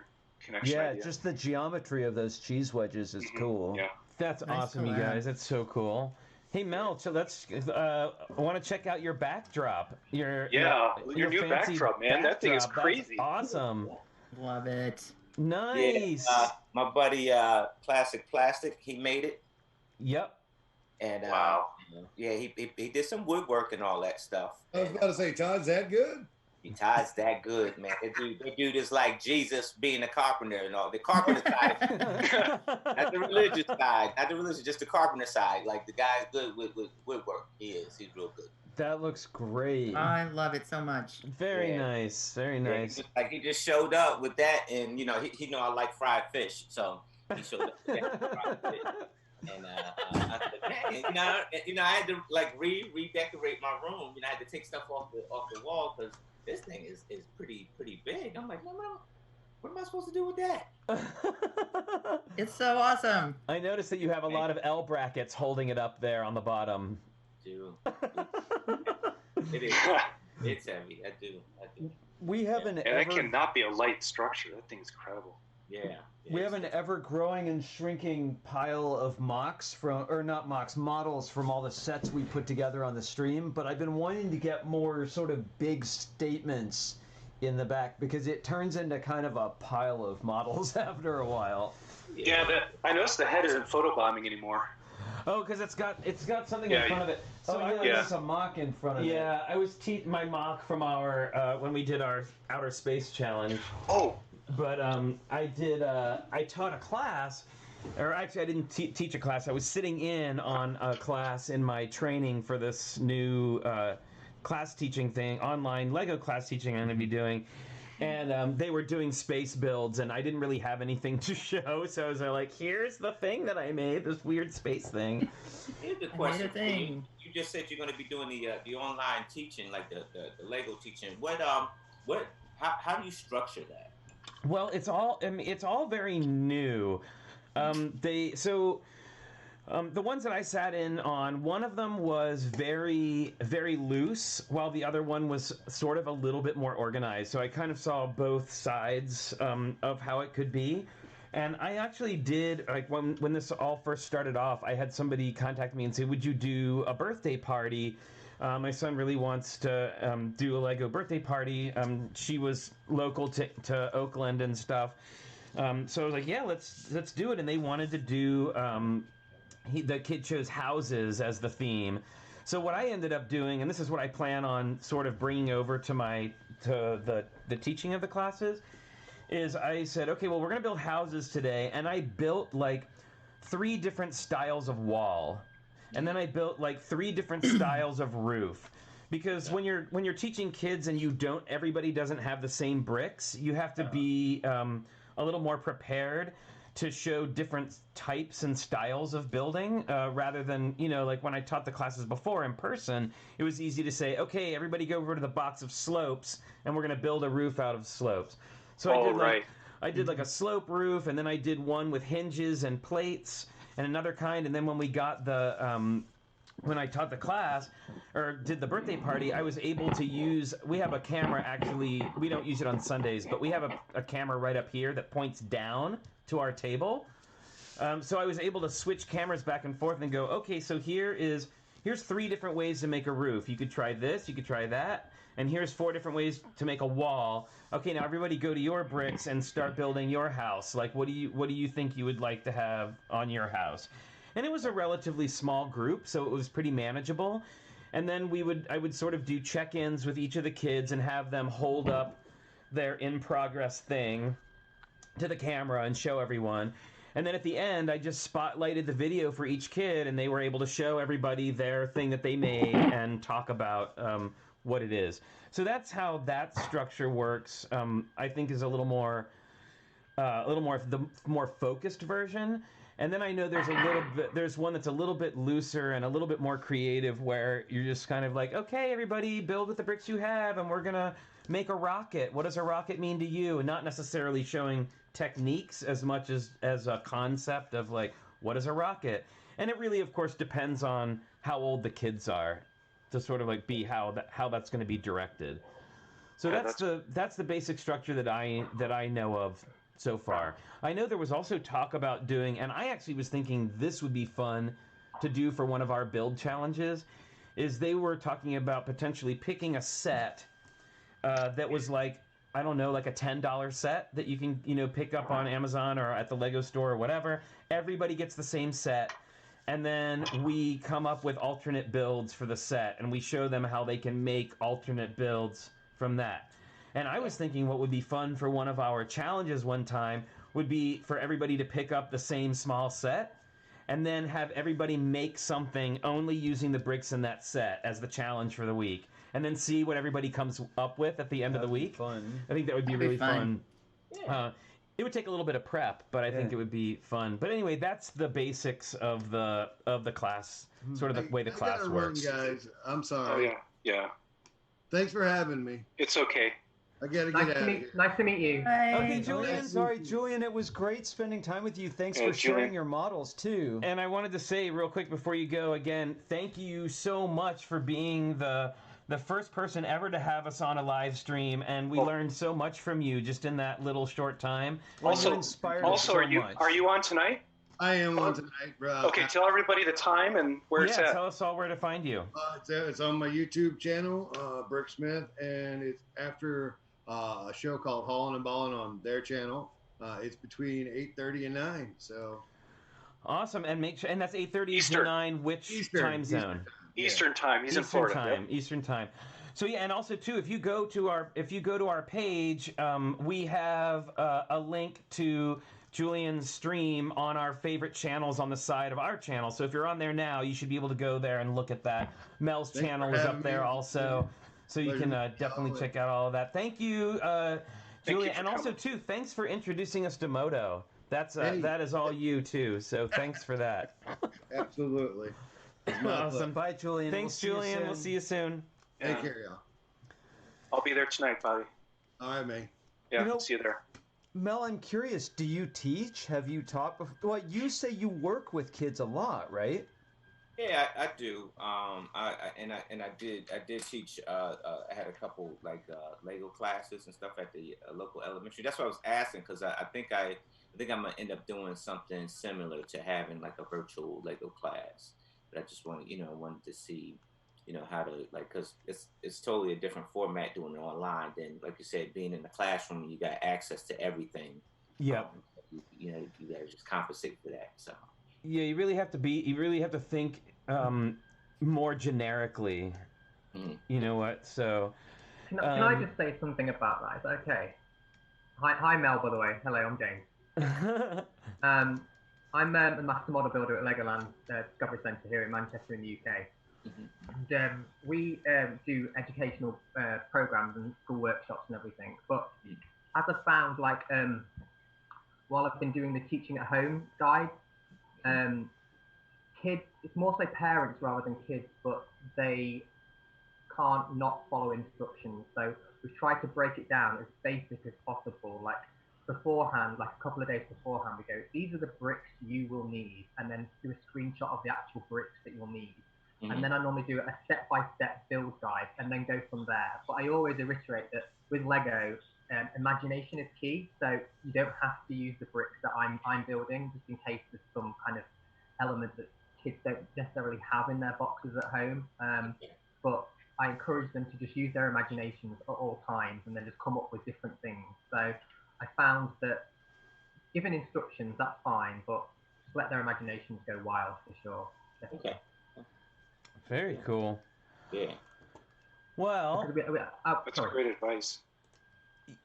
idea. Just the geometry of those cheese wedges is cool. Yeah. That's awesome, you guys. That's so cool. Hey, Mel, so let's. I want to check out your backdrop. Your new backdrop, man. That thing is crazy. That's awesome. Love it. Nice. Yeah, my buddy Classic Plastic, he made it. Yep. And wow. He did some woodwork and all that stuff. I was about to say, Todd's that good? Todd's that good, man. That dude is like Jesus being a carpenter and all. The carpenter side, not the religious side, just the carpenter side. Like the guy's good with woodwork. He's real good. That looks great. I love it so much. Very nice. Very nice. He just showed up with that, and you know he know I like fried fish, so he showed up with that fried fish. And I said, man, you know, I had to like redecorate my room. You know, I had to take stuff off the wall because this thing is pretty big. I'm like, no, what am I supposed to do with that? It's so awesome. I noticed that you have a lot of L brackets holding it up there on the bottom. Dude, it is. It's heavy. I do. We have an. And that cannot be a light structure. That thing's incredible. Yeah. We have an ever-growing and shrinking pile of models from all the sets we put together on the stream, but I've been wanting to get more sort of big statements in the back because it turns into kind of a pile of models after a while. Yeah, I noticed the head isn't photobombing anymore. Oh, because it's got something in front of it. So there's a mock in front of it. Yeah, I was my mock from our when we did our outer space challenge. Oh. But I taught a class, or actually I didn't teach a class. I was sitting in on a class in my training for this new class teaching thing, online Lego class teaching I'm going to be doing. And they were doing space builds, and I didn't really have anything to show, so I was like, here's the thing that I made, this weird space thing. Here's the question. You just said you're going to be doing the online teaching, like the Lego teaching. What How do you structure that? Well, it's all very new. The ones that I sat in on, one of them was very, very loose, while the other one was sort of a little bit more organized. So I kind of saw both sides of how it could be. And I actually did, like, when this all first started off, I had somebody contact me and say, would you do a birthday party? My son really wants to do a Lego birthday party. She was local to Oakland and stuff. So I was like, yeah, let's do it. And they wanted to do... the kid chose houses as the theme. So what I ended up doing, and this is what I plan on sort of bringing over to the teaching of the classes, is I said, okay, well, we're going to build houses today. And I built like 3 different styles of wall. And then I built like 3 different styles of roof. Because when you're teaching kids and everybody doesn't have the same bricks, you have to be a little more prepared to show different types and styles of building, rather than, like when I taught the classes before in person, it was easy to say, okay, everybody go over to the box of slopes, and we're going to build a roof out of slopes. So I did like a slope roof, and then I did one with hinges and plates, and another kind, and then when we got when I taught the class, or did the birthday party, I was able to use, we have a camera, actually, we don't use it on Sundays, but we have a camera right up here that points down to our table. So I was able to switch cameras back and forth and go, okay, so here's 3 different ways to make a roof. You could try this, you could try that, and here's 4 different ways to make a wall. Okay, now everybody go to your bricks and start building your house. Like, what do you think you would like to have on your house? And it was a relatively small group, so it was pretty manageable. And then I would sort of do check-ins with each of the kids and have them hold up their in-progress thing to the camera and show everyone. And then at the end, I just spotlighted the video for each kid, and they were able to show everybody their thing that they made and talk about what it is. So that's how that structure works. I think is a little more the more focused version. And then I know there's one that's a little bit looser and a little bit more creative, where you're just kind of like, okay, everybody build with the bricks you have, and we're gonna make a rocket. What does a rocket mean to you? And not necessarily showing techniques as much as a concept of like, what is a rocket? And it really, of course, depends on how old the kids are to sort of like be how that's going to be directed. So that's the basic structure that I know of so far. I know there was also talk about doing, and I actually was thinking this would be fun to do for one of our build challenges, is they were talking about potentially picking a set that was like, I don't know, like a $10 set that you can, pick up on Amazon or at the Lego store or whatever. Everybody gets the same set, and then we come up with alternate builds for the set, and we show them how they can make alternate builds from that. And I was thinking what would be fun for one of our challenges one time would be for everybody to pick up the same small set and then have everybody make something only using the bricks in that set as the challenge for the week, and then see what everybody comes up with at the end of the week. Fun. I think that would be really fun. Yeah. It would take a little bit of prep, but I think it would be fun. But anyway, that's the basics of the class, sort of the way the class works. Guys, I'm sorry. Oh yeah. Thanks for having me. It's okay. I gotta get out of here. Nice to meet you. Bye. Okay, Julian. Sorry, Julian. It was great spending time with you. Thanks for sharing your models too. And I wanted to say real quick before you go again, thank you so much for being the first person ever to have us on a live stream, and we learned so much from you just in that little short time. Also, are you on tonight? I am on tonight, bro. Okay, tell everybody the time and where it's at. Tell us all where to find you. It's on my YouTube channel, Bricksmith, and it's after a show called Haulin' and Ballin' on their channel. It's between 8:30 and 9. So awesome, and make sure, and that's 8:30 to 9. Which time zone? Eastern time. He's in Florida. Eastern time. So yeah, and also too, if you go to our page, we have a link to Julian's stream on our favorite channels on the side of our channel. So if you're on there now, you should be able to go there and look at that. Mel's channel is up there also, so you can definitely check out all of that. Thank you, Julian, and also too, thanks for introducing us to Moto. That is all you too. So thanks for that. Absolutely. Awesome. Bye, Julian. Thanks, Julian. We'll see you soon. Take care, y'all. I'll be there tonight, Bobby. All right, man. Yeah, see you there. Mel, I'm curious. Do you teach? Have you taught before? Well, you say you work with kids a lot, right? Yeah, I do. I did teach. I had a couple like Lego classes and stuff at the local elementary. That's what I was asking because I think I'm gonna end up doing something similar to having like a virtual Lego class. But I just wanted to see, how to because it's totally a different format doing it online than like you said being in the classroom. You got access to everything. Yeah. You gotta just compensate for that. So. Yeah, you really have to think more generically. You know what? So can I just say something about that? Is that okay? Hi Mel, by the way. Hello, I'm James. I'm a master model builder at Legoland Discovery Centre here in Manchester in the UK. And we do educational programs and school workshops and everything. But as I found, while I've been doing the teaching at home guide, kids, it's more so parents rather than kids, but they can't not follow instructions. So we've tried to break it down as basic as possible. Like beforehand, like a couple of days beforehand, we go, these are the bricks you will need, and then do a screenshot of the actual bricks that you'll need. And then I normally do a step-by-step build guide and then go from there. But I always reiterate that with Lego, imagination is key. So you don't have to use the bricks that I'm building, just in case there's some kind of element that kids don't necessarily have in their boxes at home. But I encourage them to just use their imaginations at all times and then just come up with different things. So I found that given instructions, that's fine, but just let their imaginations go wild for sure. Definitely. Okay. Very cool. Yeah. Well, That's great advice.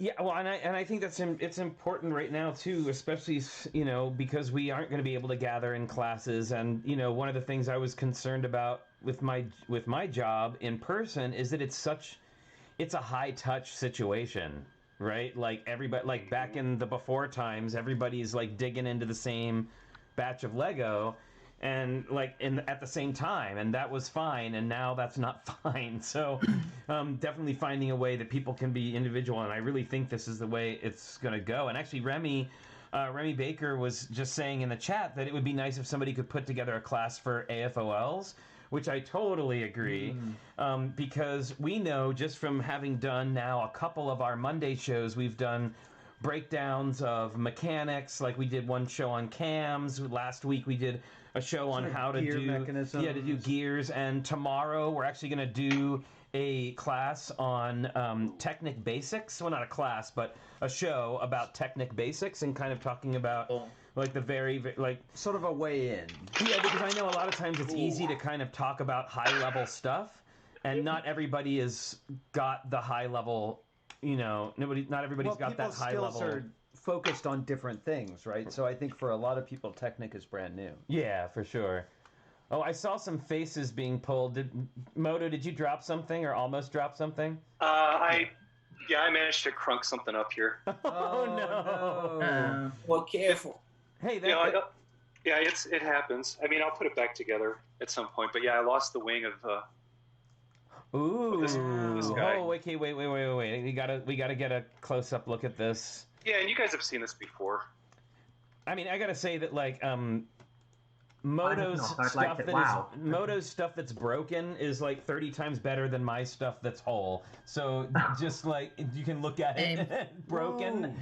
Yeah, well, and I think it's important right now too, especially because we aren't going to be able to gather in classes, and one of the things I was concerned about with my job in person is that it's a high touch situation, right? Like everybody, like back in the before times, everybody's like digging into the same batch of Lego. And at the same time, and that was fine, and now that's not fine. So definitely finding a way that people can be individual, and I really think this is the way it's going to go. And actually Remy Baker was just saying in the chat that it would be nice if somebody could put together a class for AFOLs, which I totally agree, because we know just from having done now a couple of our Monday shows, we've done breakdowns of mechanics, like we did one show on cams. Last week we did a show on how to do gears, and tomorrow we're actually going to do a class on Technic Basics. Well, not a class, but a show about Technic Basics and kind of talking about like the very sort of a way in. Yeah, because I know a lot of times it's easy to kind of talk about high level stuff, and not everybody has got the high level. Not everybody's got that high level. Skills are focused on different things, right? So I think for a lot of people, Technic is brand new. Yeah, for sure. Oh, I saw some faces being pulled. Moto, did you drop something or almost drop something? I managed to crunk something up here. Oh no! Well, careful. Hey, it happens. I mean, I'll put it back together at some point. But yeah, I lost the wing of. Ooh! This guy. Oh, wait! We gotta get a close-up look at this. Yeah, and you guys have seen this before. I mean, I gotta say that Moto's stuff that's broken is like 30 times better than my stuff that's whole. So just you can look at it broken.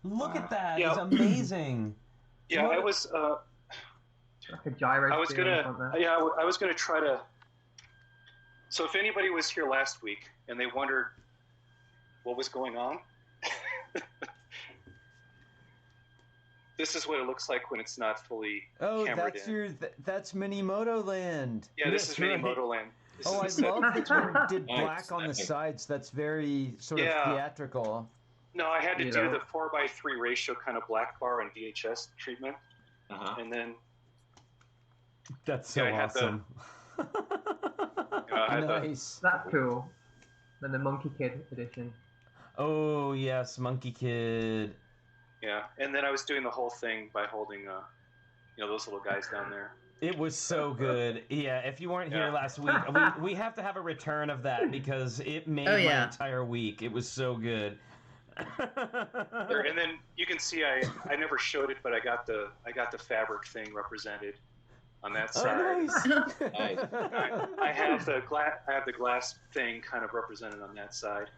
Whoa. Look at that! Yeah. It's amazing. Yeah, I was. Like a gyro. I was gonna try to. So if anybody was here last week and they wondered what was going on, this is what it looks like when it's not fully cambered in. That's Mini Moto Land. Yeah, this is Mini Moto Land. I love that you did black on the sides. That's very sort of theatrical. No, I had to do the 4:3 ratio kind of black bar and VHS treatment, and then that's so awesome. Nice. That's cool. Then the Monkey Kid edition. Oh yes, Monkey Kid. Yeah, and then I was doing the whole thing by holding, those little guys down there. It was so good. Yeah, if you weren't here last week, we have to have a return of that because it made my entire week. It was so good. And then you can see I never showed it, but I got the fabric thing represented on that side. Nice. I have the glass thing kind of represented on that side,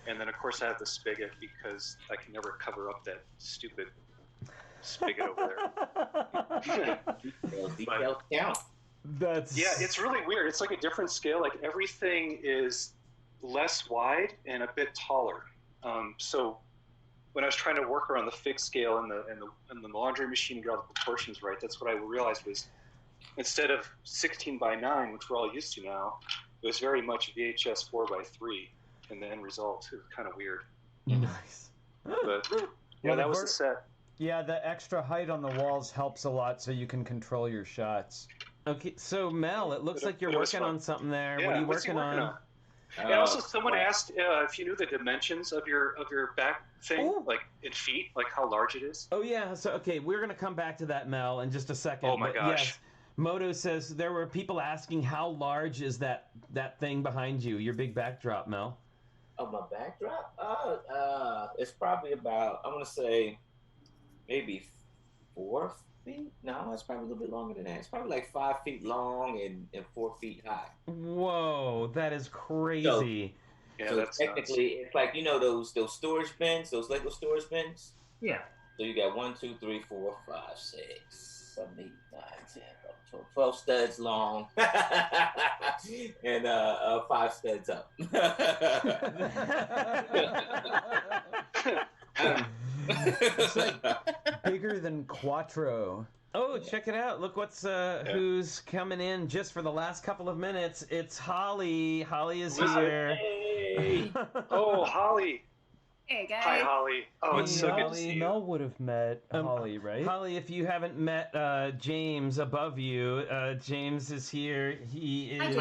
and then of course I have the spigot because I can never cover up that stupid spigot over there. Details count. It's really weird. It's like a different scale. Like everything is less wide and a bit taller. So when I was trying to work around the fixed scale and the laundry machine and get all the proportions right, that's what I realized was instead of 16:9, which we're all used to now, it was very much VHS 4:3 in the end result. It was kind of weird. Nice. But yeah, that was the set. Yeah, the extra height on the walls helps a lot so you can control your shots. Okay, so Mel, it looks like you're working on something there. Yeah, what are you what's he working on? And also, someone asked if you knew the dimensions of your back thing, like in feet, like how large it is. Oh yeah. So okay, we're gonna come back to that, Mel, in just a second. Oh my gosh. Yes, Moto says there were people asking how large is that thing behind you, your big backdrop, Mel. Oh, my backdrop? It's probably about, I want to say, maybe 4 feet. No, it's probably a little bit longer than that. It's probably like 5 feet long and 4 feet high. Whoa, that is crazy. So that's technically, it's like, you know, those storage bins, those Lego storage bins? Yeah. So you got 1, 2, 3, 4, 5, 6, 7, 8, 9, 10, 12 studs long and 5 studs up. It's like bigger than Quattro. Oh, check it out. Look who's coming in just for the last couple of minutes. It's Holly. Holly is here. Hey. Oh, Holly. Hey, guys. Hi, Holly. Oh, it's so good to see you. Mel would have met Holly, right? Holly, if you haven't met James above you, James is here. He is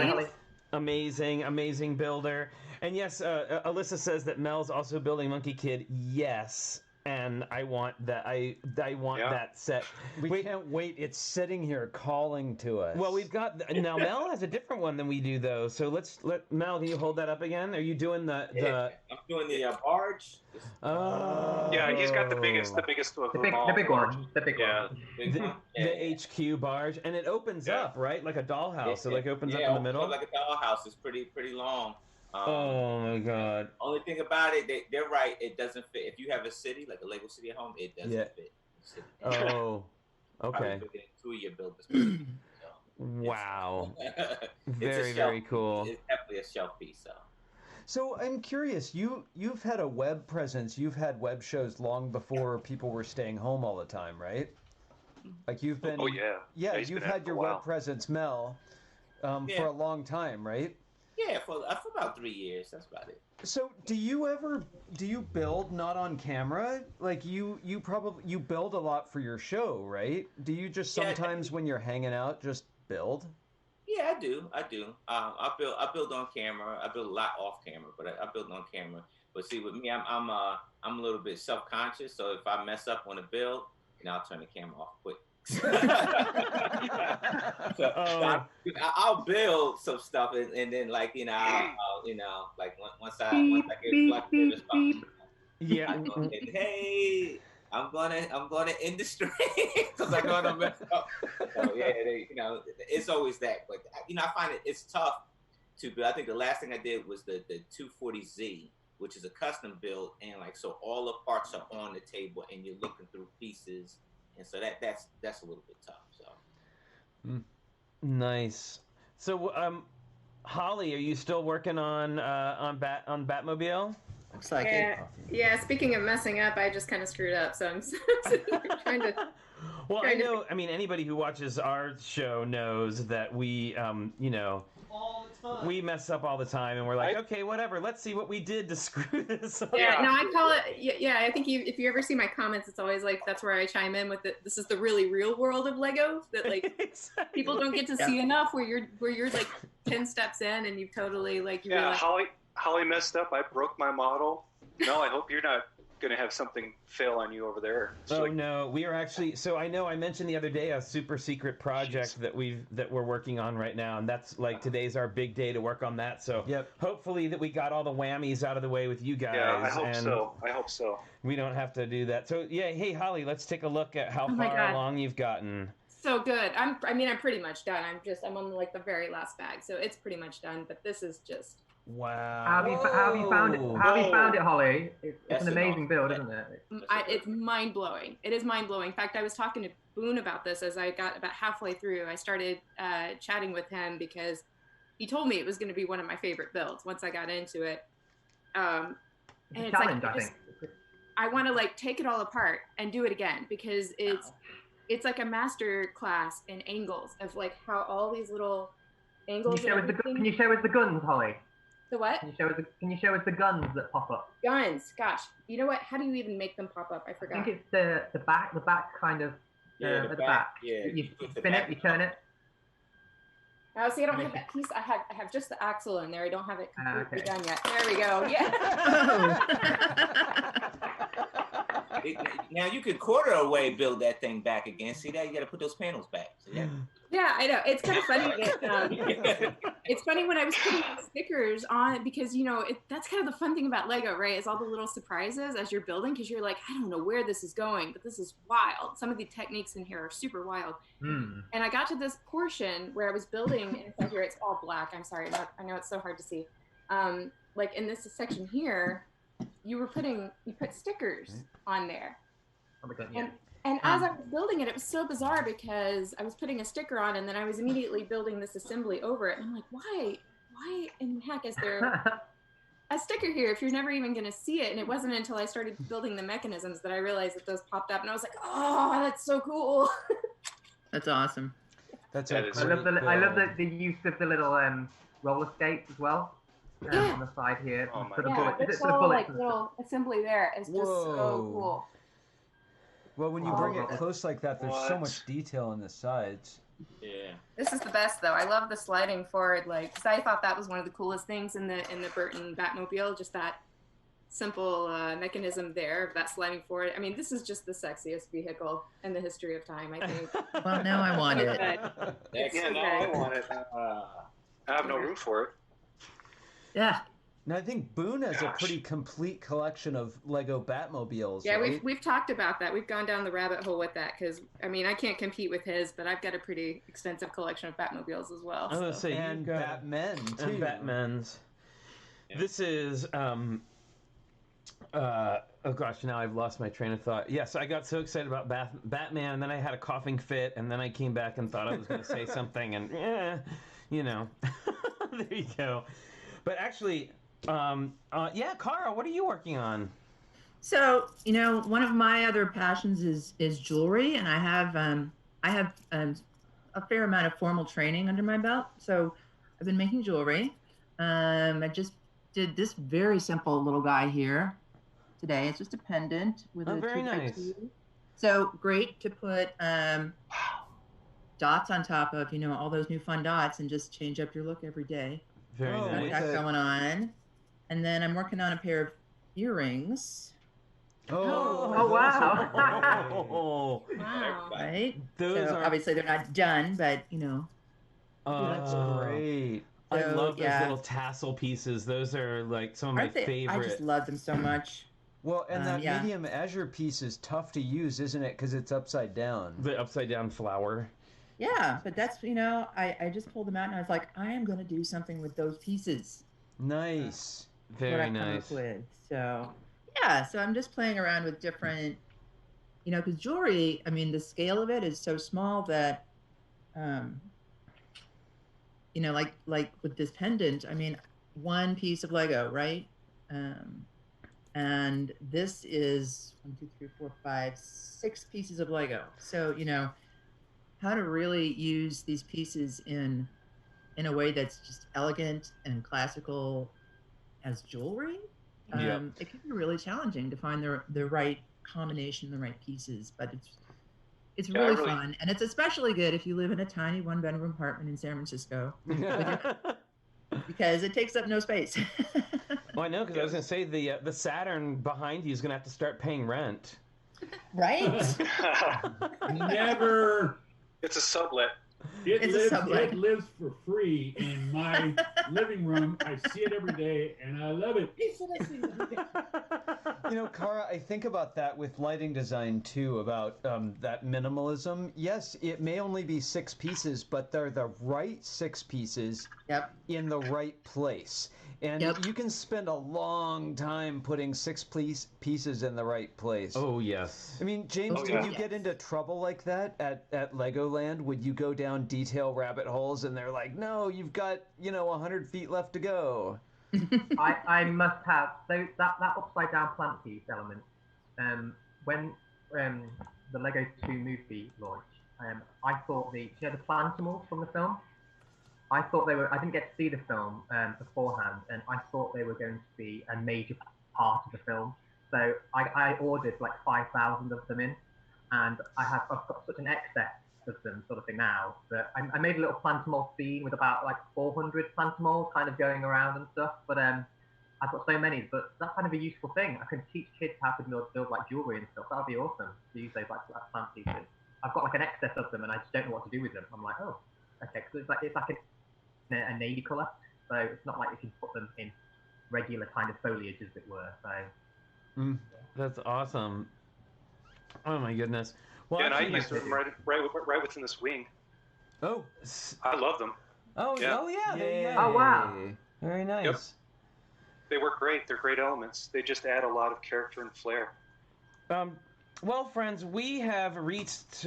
amazing builder. And yes, Alyssa says that Mel's also building Monkey Kid. Yes. And I want that. I want that set. We can't wait. It's sitting here calling to us. Well, we've got now. Mel has a different one than we do, though. So let Mel. Can you hold that up again? Are you doing the? I'm doing the barge. Oh. Yeah, he's got the biggest of them all. The big one. The big one. The HQ barge, and it opens up, right, like a dollhouse. So like opens up in the middle. Like a dollhouse. It's pretty long. Oh my God! Only thing about it, they're right. It doesn't fit. If you have a city, like a Lego city at home, it doesn't fit. Oh, okay. Two-year builders. So, wow. Very cool. It's definitely a shelf piece. So I'm curious. You've had a web presence. You've had web shows long before people were staying home all the time, right? Like you've been. Oh yeah. Yeah, you've had your web presence, Mel, for a long time, right? Yeah, for about 3 years. That's about it. So do you build not on camera? Like you build a lot for your show, right? Do you just sometimes when you're hanging out just build? Yeah, I do. I build on camera. I build a lot off camera, but I build on camera. But see, with me, I'm a little bit self-conscious. So if I mess up on a build, I'll turn the camera off quick. I'll build some stuff and then like I'll like once I get like the response, hey, I'm gonna end the stream because I'm gonna mess up. So yeah, it's always that. But I find it's tough to build. I think the last thing I did was the 240Z, which is a custom build, and like so all the parts are on the table and you're looking through pieces. And so that's a little bit tough. So nice. So Holly, are you still working on Batmobile? Looks like it. Yeah. Speaking of messing up, I just kind of screwed up, so I'm trying to. Well, I know. I mean, anybody who watches our show knows that we, all the time. We mess up all the time, and we're like, okay, whatever. Let's see what we did to screw this up. Yeah, no, I call it. Yeah, I think if you ever see my comments, it's always like that's where I chime in with this is the really real world of Lego that like exactly. People don't get to see enough. Where you're like 10 steps in, and you've totally like. Holly messed up. I broke my model. No, I hope you're not gonna have something fail on you over there. It's Oh no, we are actually. So I know I mentioned the other day a super secret project that we're working on right now, and that's like today's our big day to work on that. So hopefully that we got all the whammies out of the way with you guys. Yeah, I hope and so. I hope so. We don't have to do that. So yeah, hey Holly, let's take a look at how Oh my far God. along you've gotten. So good. I'm pretty much done. I'm on like the very last bag, so it's pretty much done. But this is just. Wow. How have you found it? How have you found it, Holly? It's an amazing build, isn't it? It's mind blowing. It is mind blowing. In fact, I was talking to Boone about this as I got about halfway through. I started chatting with him because he told me it was going to be one of my favorite builds once I got into it. And It's a it's challenge, like I think. I want to like take it all apart and do it again because it's like a master class in angles of like how all these little angles. Can you show us the guns, Holly? The what? Can you show us the guns that pop up? Guns. Gosh, you know what? How do you even make them pop up? I forgot. I think it's the back kind of. Yeah, at the back. Yeah. You spin it, you turn it. Oh, see, I don't have that piece. I have just the axle in there. I don't have it completely Okay. done yet. There we go. Yeah. Now you could quarter away build that thing back again. See that? You got to put those panels back. See that? Yeah, I know. It's kind of funny that it's funny when I was putting the stickers on because that's kind of the fun thing about Lego, right? Is all the little surprises as you're building because you're like, I don't know where this is going, but this is wild. Some of the techniques in here are super wild. And I got to this portion where I was building, and inside here it's all black. I'm sorry, I know it's so hard to see. Like in this section here, you put stickers on there. Oh my God, yeah. And as I was building it, it was so bizarre because I was putting a sticker on and then I was immediately building this assembly over it. And I'm like, why in the heck is there a sticker here if you're never even going to see it? And it wasn't until I started building the mechanisms that I realized that those popped up. And I was like, oh, that's so cool. That's awesome. That's I love the use of the little roller skates as well on the side here. Oh my for the God. bullets. This For the whole bullets and little assembly there is just so cool. Well, when you bring it close like that, there's so much detail on the sides. Yeah. This is the best though. I love the sliding forward, like, because I thought that was one of the coolest things in the Burton Batmobile. Just that simple mechanism there of that sliding forward. I mean, this is just the sexiest vehicle in the history of time, I think. Well, now I want it. Yeah, now I want it. I have no room for it. Yeah. Now, I think Boone has a pretty complete collection of Lego Batmobiles. Yeah, right? we've talked about that. We've gone down the rabbit hole with that because I mean I can't compete with his, but I've got a pretty extensive collection of Batmobiles as well. I was gonna say and Batmen too. And Batmen's. Yeah. This is oh gosh, now I've lost my train of thought. Yes, I got so excited about Batman, and then I had a coughing fit, and then I came back and thought I was going to say something, and there you go. But actually, yeah, Cara, what are you working on? So, one of my other passions is jewelry, and I have a fair amount of formal training under my belt. So, I've been making jewelry. I just did this very simple little guy here today. It's just a pendant with a very nice. So great to put dots on top of all those new fun dots and just change up your look every day. Very nice. That's going on. And then I'm working on a pair of earrings. Oh wow. Wow. Right? Those so are obviously they're not done, but that's great. So, I love those little tassel pieces. Those are like some of my favorite. I just love them so much. Well, and that medium azure piece is tough to use, isn't it? Because it's upside down. The upside down flower. Yeah, but that's, I just pulled them out and I was like, I am going to do something with those pieces. Nice. Very nice. So, yeah, so I'm just playing around with different, because jewelry, I mean, the scale of it is so small that, like with this pendant, I mean, one piece of Lego, right? And this is 1, 2, 3, 4, 5, 6 pieces of Lego. So, how to really use these pieces in a way that's just elegant and classical as jewelry. It can be really challenging to find the right combination, the right pieces, but it's really fun, and it's especially good if you live in a tiny 1-bedroom apartment in San Francisco. because it takes up no space. Well, I know, because I was going to say the Saturn behind you is going to have to start paying rent. Right? Never. It's a sublet. It lives for free in my living room. I see it every day, and I love it. You know, Kara, I think about that with lighting design too, about that minimalism. Yes, it may only be 6 pieces, but they're the right 6 pieces in the right place. And you can spend a long time putting 6 pieces in the right place. Oh, yes. I mean, James, did you get into trouble like that at Legoland? Would you go down detail rabbit holes and they're like, no, you've got, 100 feet left to go? I must have. So that upside down plant piece element, when the Lego 2 movie launched, I thought the Plantimals from the film, I thought they were. I didn't get to see the film beforehand, and I thought they were going to be a major part of the film. So I ordered like 5,000 of them in, and I've got such an excess of them, sort of thing now, that I made a little Plantimal scene with about like 400 Plantimals kind of going around and stuff. But I've got so many, but that's kind of a useful thing. I can teach kids how to build like jewelry and stuff. That would be awesome to use those like plant pieces. I've got like an excess of them, and I just don't know what to do with them. I'm like, oh, okay, so it's like a navy colour, so it's not like you can put them in regular kind of foliage, as it were. So That's awesome. Oh my goodness. Well, yeah, and I used them right within this wing. Oh, I love them. Oh yeah. Oh yeah. Yay. Oh wow. Very nice. Yep. They work great. They're great elements. They just add a lot of character and flair. Well, friends, we have reached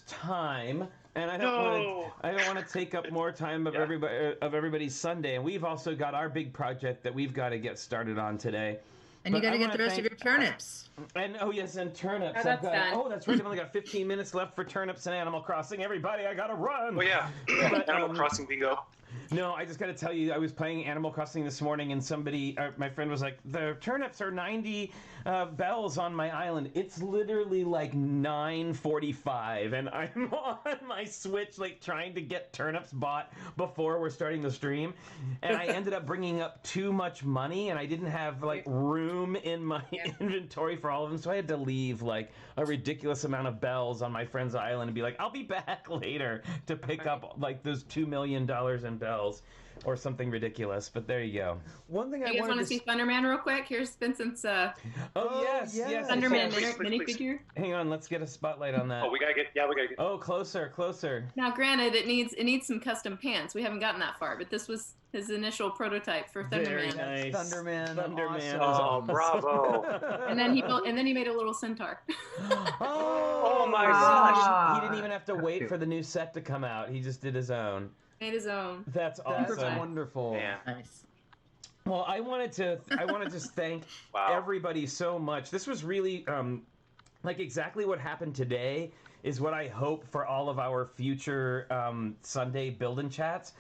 time, and I don't want to take up more time of everybody's Sunday. And we've also got our big project that we've got to get started on today. And you got to get the rest of your turnips. And and turnips. Oh, that's done. That's right. I've only got 15 minutes left for turnips and Animal Crossing. Everybody, I gotta run. Oh yeah, Animal Crossing bingo. No, I just got to tell you, I was playing Animal Crossing this morning, and somebody, my friend was like, the turnips are 90 bells on my island. It's literally like 9:45, and I'm on my Switch, like, trying to get turnips bought before we're starting the stream, and I ended up bringing up too much money, and I didn't have, like, room in my inventory for all of them, so I had to leave, like, a ridiculous amount of bells on my friend's island and be like, I'll be back later to pick up, like, those $2 million in bells or something ridiculous. But there you go. One thing you guys want to see Thunderman real quick? Here's Vincent's yes. Thunderman minifigure. Hang on, let's get a spotlight on that. Oh, we gotta get. Oh, closer. Now, granted, it needs some custom pants. We haven't gotten that far, but this was his initial prototype for Thunderman. Very nice. Thunderman. Awesome. Oh, bravo. And then he made a little centaur. Oh my gosh. He didn't even have to wait for the new set to come out. He just did his own. Made his own. That's awesome. That's wonderful. Yeah. Nice. Well, I want to just thank everybody so much. This was really like exactly what happened today is what I hope for all of our future Sunday build-in chats.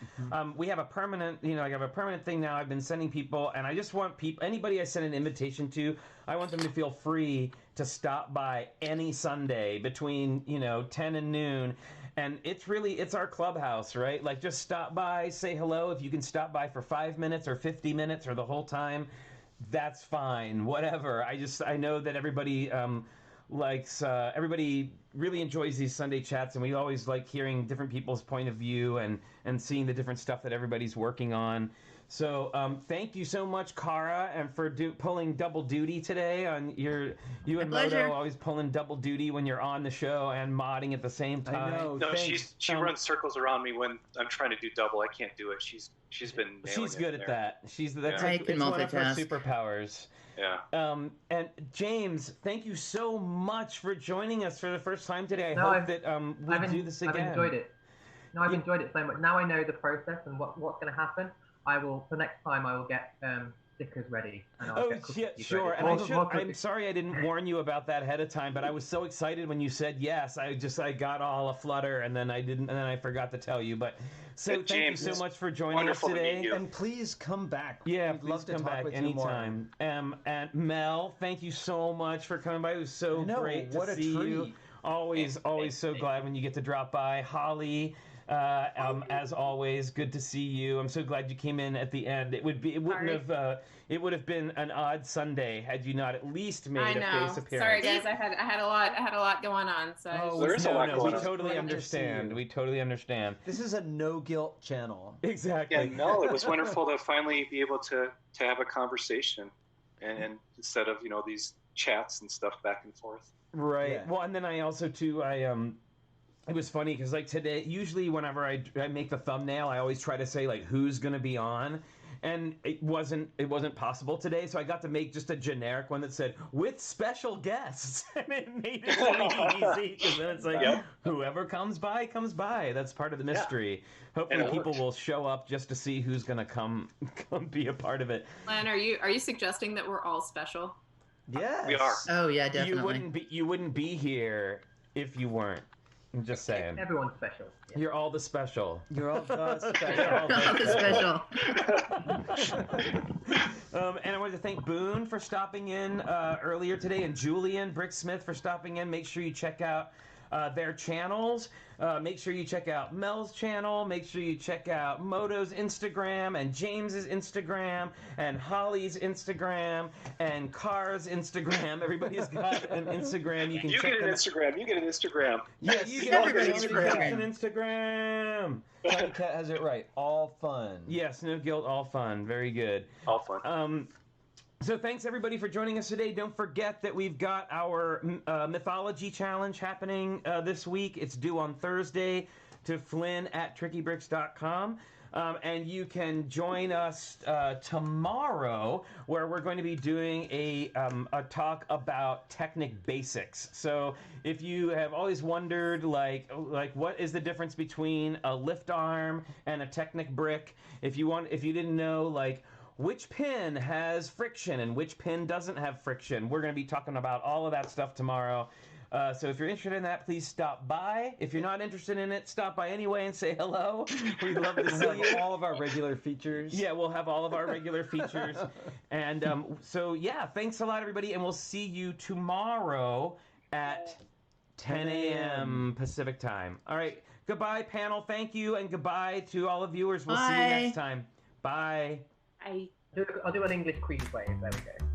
We have a permanent, I have a permanent thing now. I've been sending people, and I just want anybody I send an invitation to, I want them to feel free to stop by any Sunday between 10 and noon. And it's our clubhouse, right? Like, just stop by, say hello. If you can stop by for 5 minutes or 50 minutes or the whole time, that's fine. Whatever. I know that everybody everybody really enjoys these Sunday chats, and we always like hearing different people's point of view and seeing the different stuff that everybody's working on. So thank you so much, Kara, and for pulling double duty today. You and Moto always pulling double duty when you're on the show and modding at the same time. I know. No, she runs circles around me when I'm trying to do double. I can't do it. She's been nailing She's good at that. It's one of her superpowers. Yeah. And James, thank you so much for joining us for the first time today. I hope that we do this again. I've enjoyed it. No, I've enjoyed it so much. Now I know the process and what's going to happen. For next time I will get stickers ready. And I'll get sure. ready. And I'm sorry I didn't warn you about that ahead of time, but I was so excited when you said yes. I got all aflutter, and then I forgot to tell you. But thank you so much for joining us today. And please come back. Yeah, We'd please love to come talk back with anytime. And Mel, thank you so much for coming by. It was so great to see you. Always so glad when you get to drop by. Holly, As always, good to see you. I'm so glad you came in at the end. It would have been an odd Sunday had you not at least made a face appearance. Sorry guys, I had a lot going on. So there is a lot going on. We totally understand. We totally understand. This is a no guilt channel. Exactly. Yeah, no, it was wonderful to finally be able to have a conversation, and instead of these chats and stuff back and forth. Right. Yeah. Well, and then I also too it was funny because like today, usually whenever I make the thumbnail, I always try to say like who's gonna be on, and it wasn't possible today. So I got to make just a generic one that said with special guests, and it made it really easy because then it's like whoever comes by comes by. That's part of the mystery. Yeah. Hopefully people will show up just to see who's gonna come be a part of it. Len, are you suggesting that we're all special? Yeah, we are. Oh yeah, definitely. You wouldn't be here if you weren't. I'm just saying. Everyone's special. Yeah. You're all the special. You're all the special. You're all the special. And I wanted to thank Boone for stopping in earlier today, and Julian Bricksmith for stopping in. Make sure you check out their channels. Make sure you check out Mel's channel. Make sure you check out Moto's Instagram and James's Instagram and Holly's Instagram and Car's Instagram. Everybody's got an Instagram. You can check get an Instagram. You get an Instagram. Yes, you get an Instagram. Cat has it right. All fun. Yes, no guilt, all fun. Very good. All fun. So thanks everybody for joining us today. Don't forget that we've got our mythology challenge happening this week. It's due on Thursday to Flynn at TrickyBricks.com. And you can join us tomorrow, where we're going to be doing a talk about Technic basics. So if you have always wondered, like what is the difference between a lift arm and a Technic brick, if you didn't know, like, which pin has friction and which pin doesn't have friction, we're going to be talking about all of that stuff tomorrow. So if you're interested in that, please stop by. If you're not interested in it, stop by anyway and say hello. We'd love to see you. All of our regular features. Yeah, we'll have all of our regular features. And so, yeah, thanks a lot, everybody. And we'll see you tomorrow at 10 a.m. Pacific time. All right. Goodbye, panel. Thank you. And goodbye to all the viewers. We'll see you next time. Bye. I'll do an English Queen play. There we go.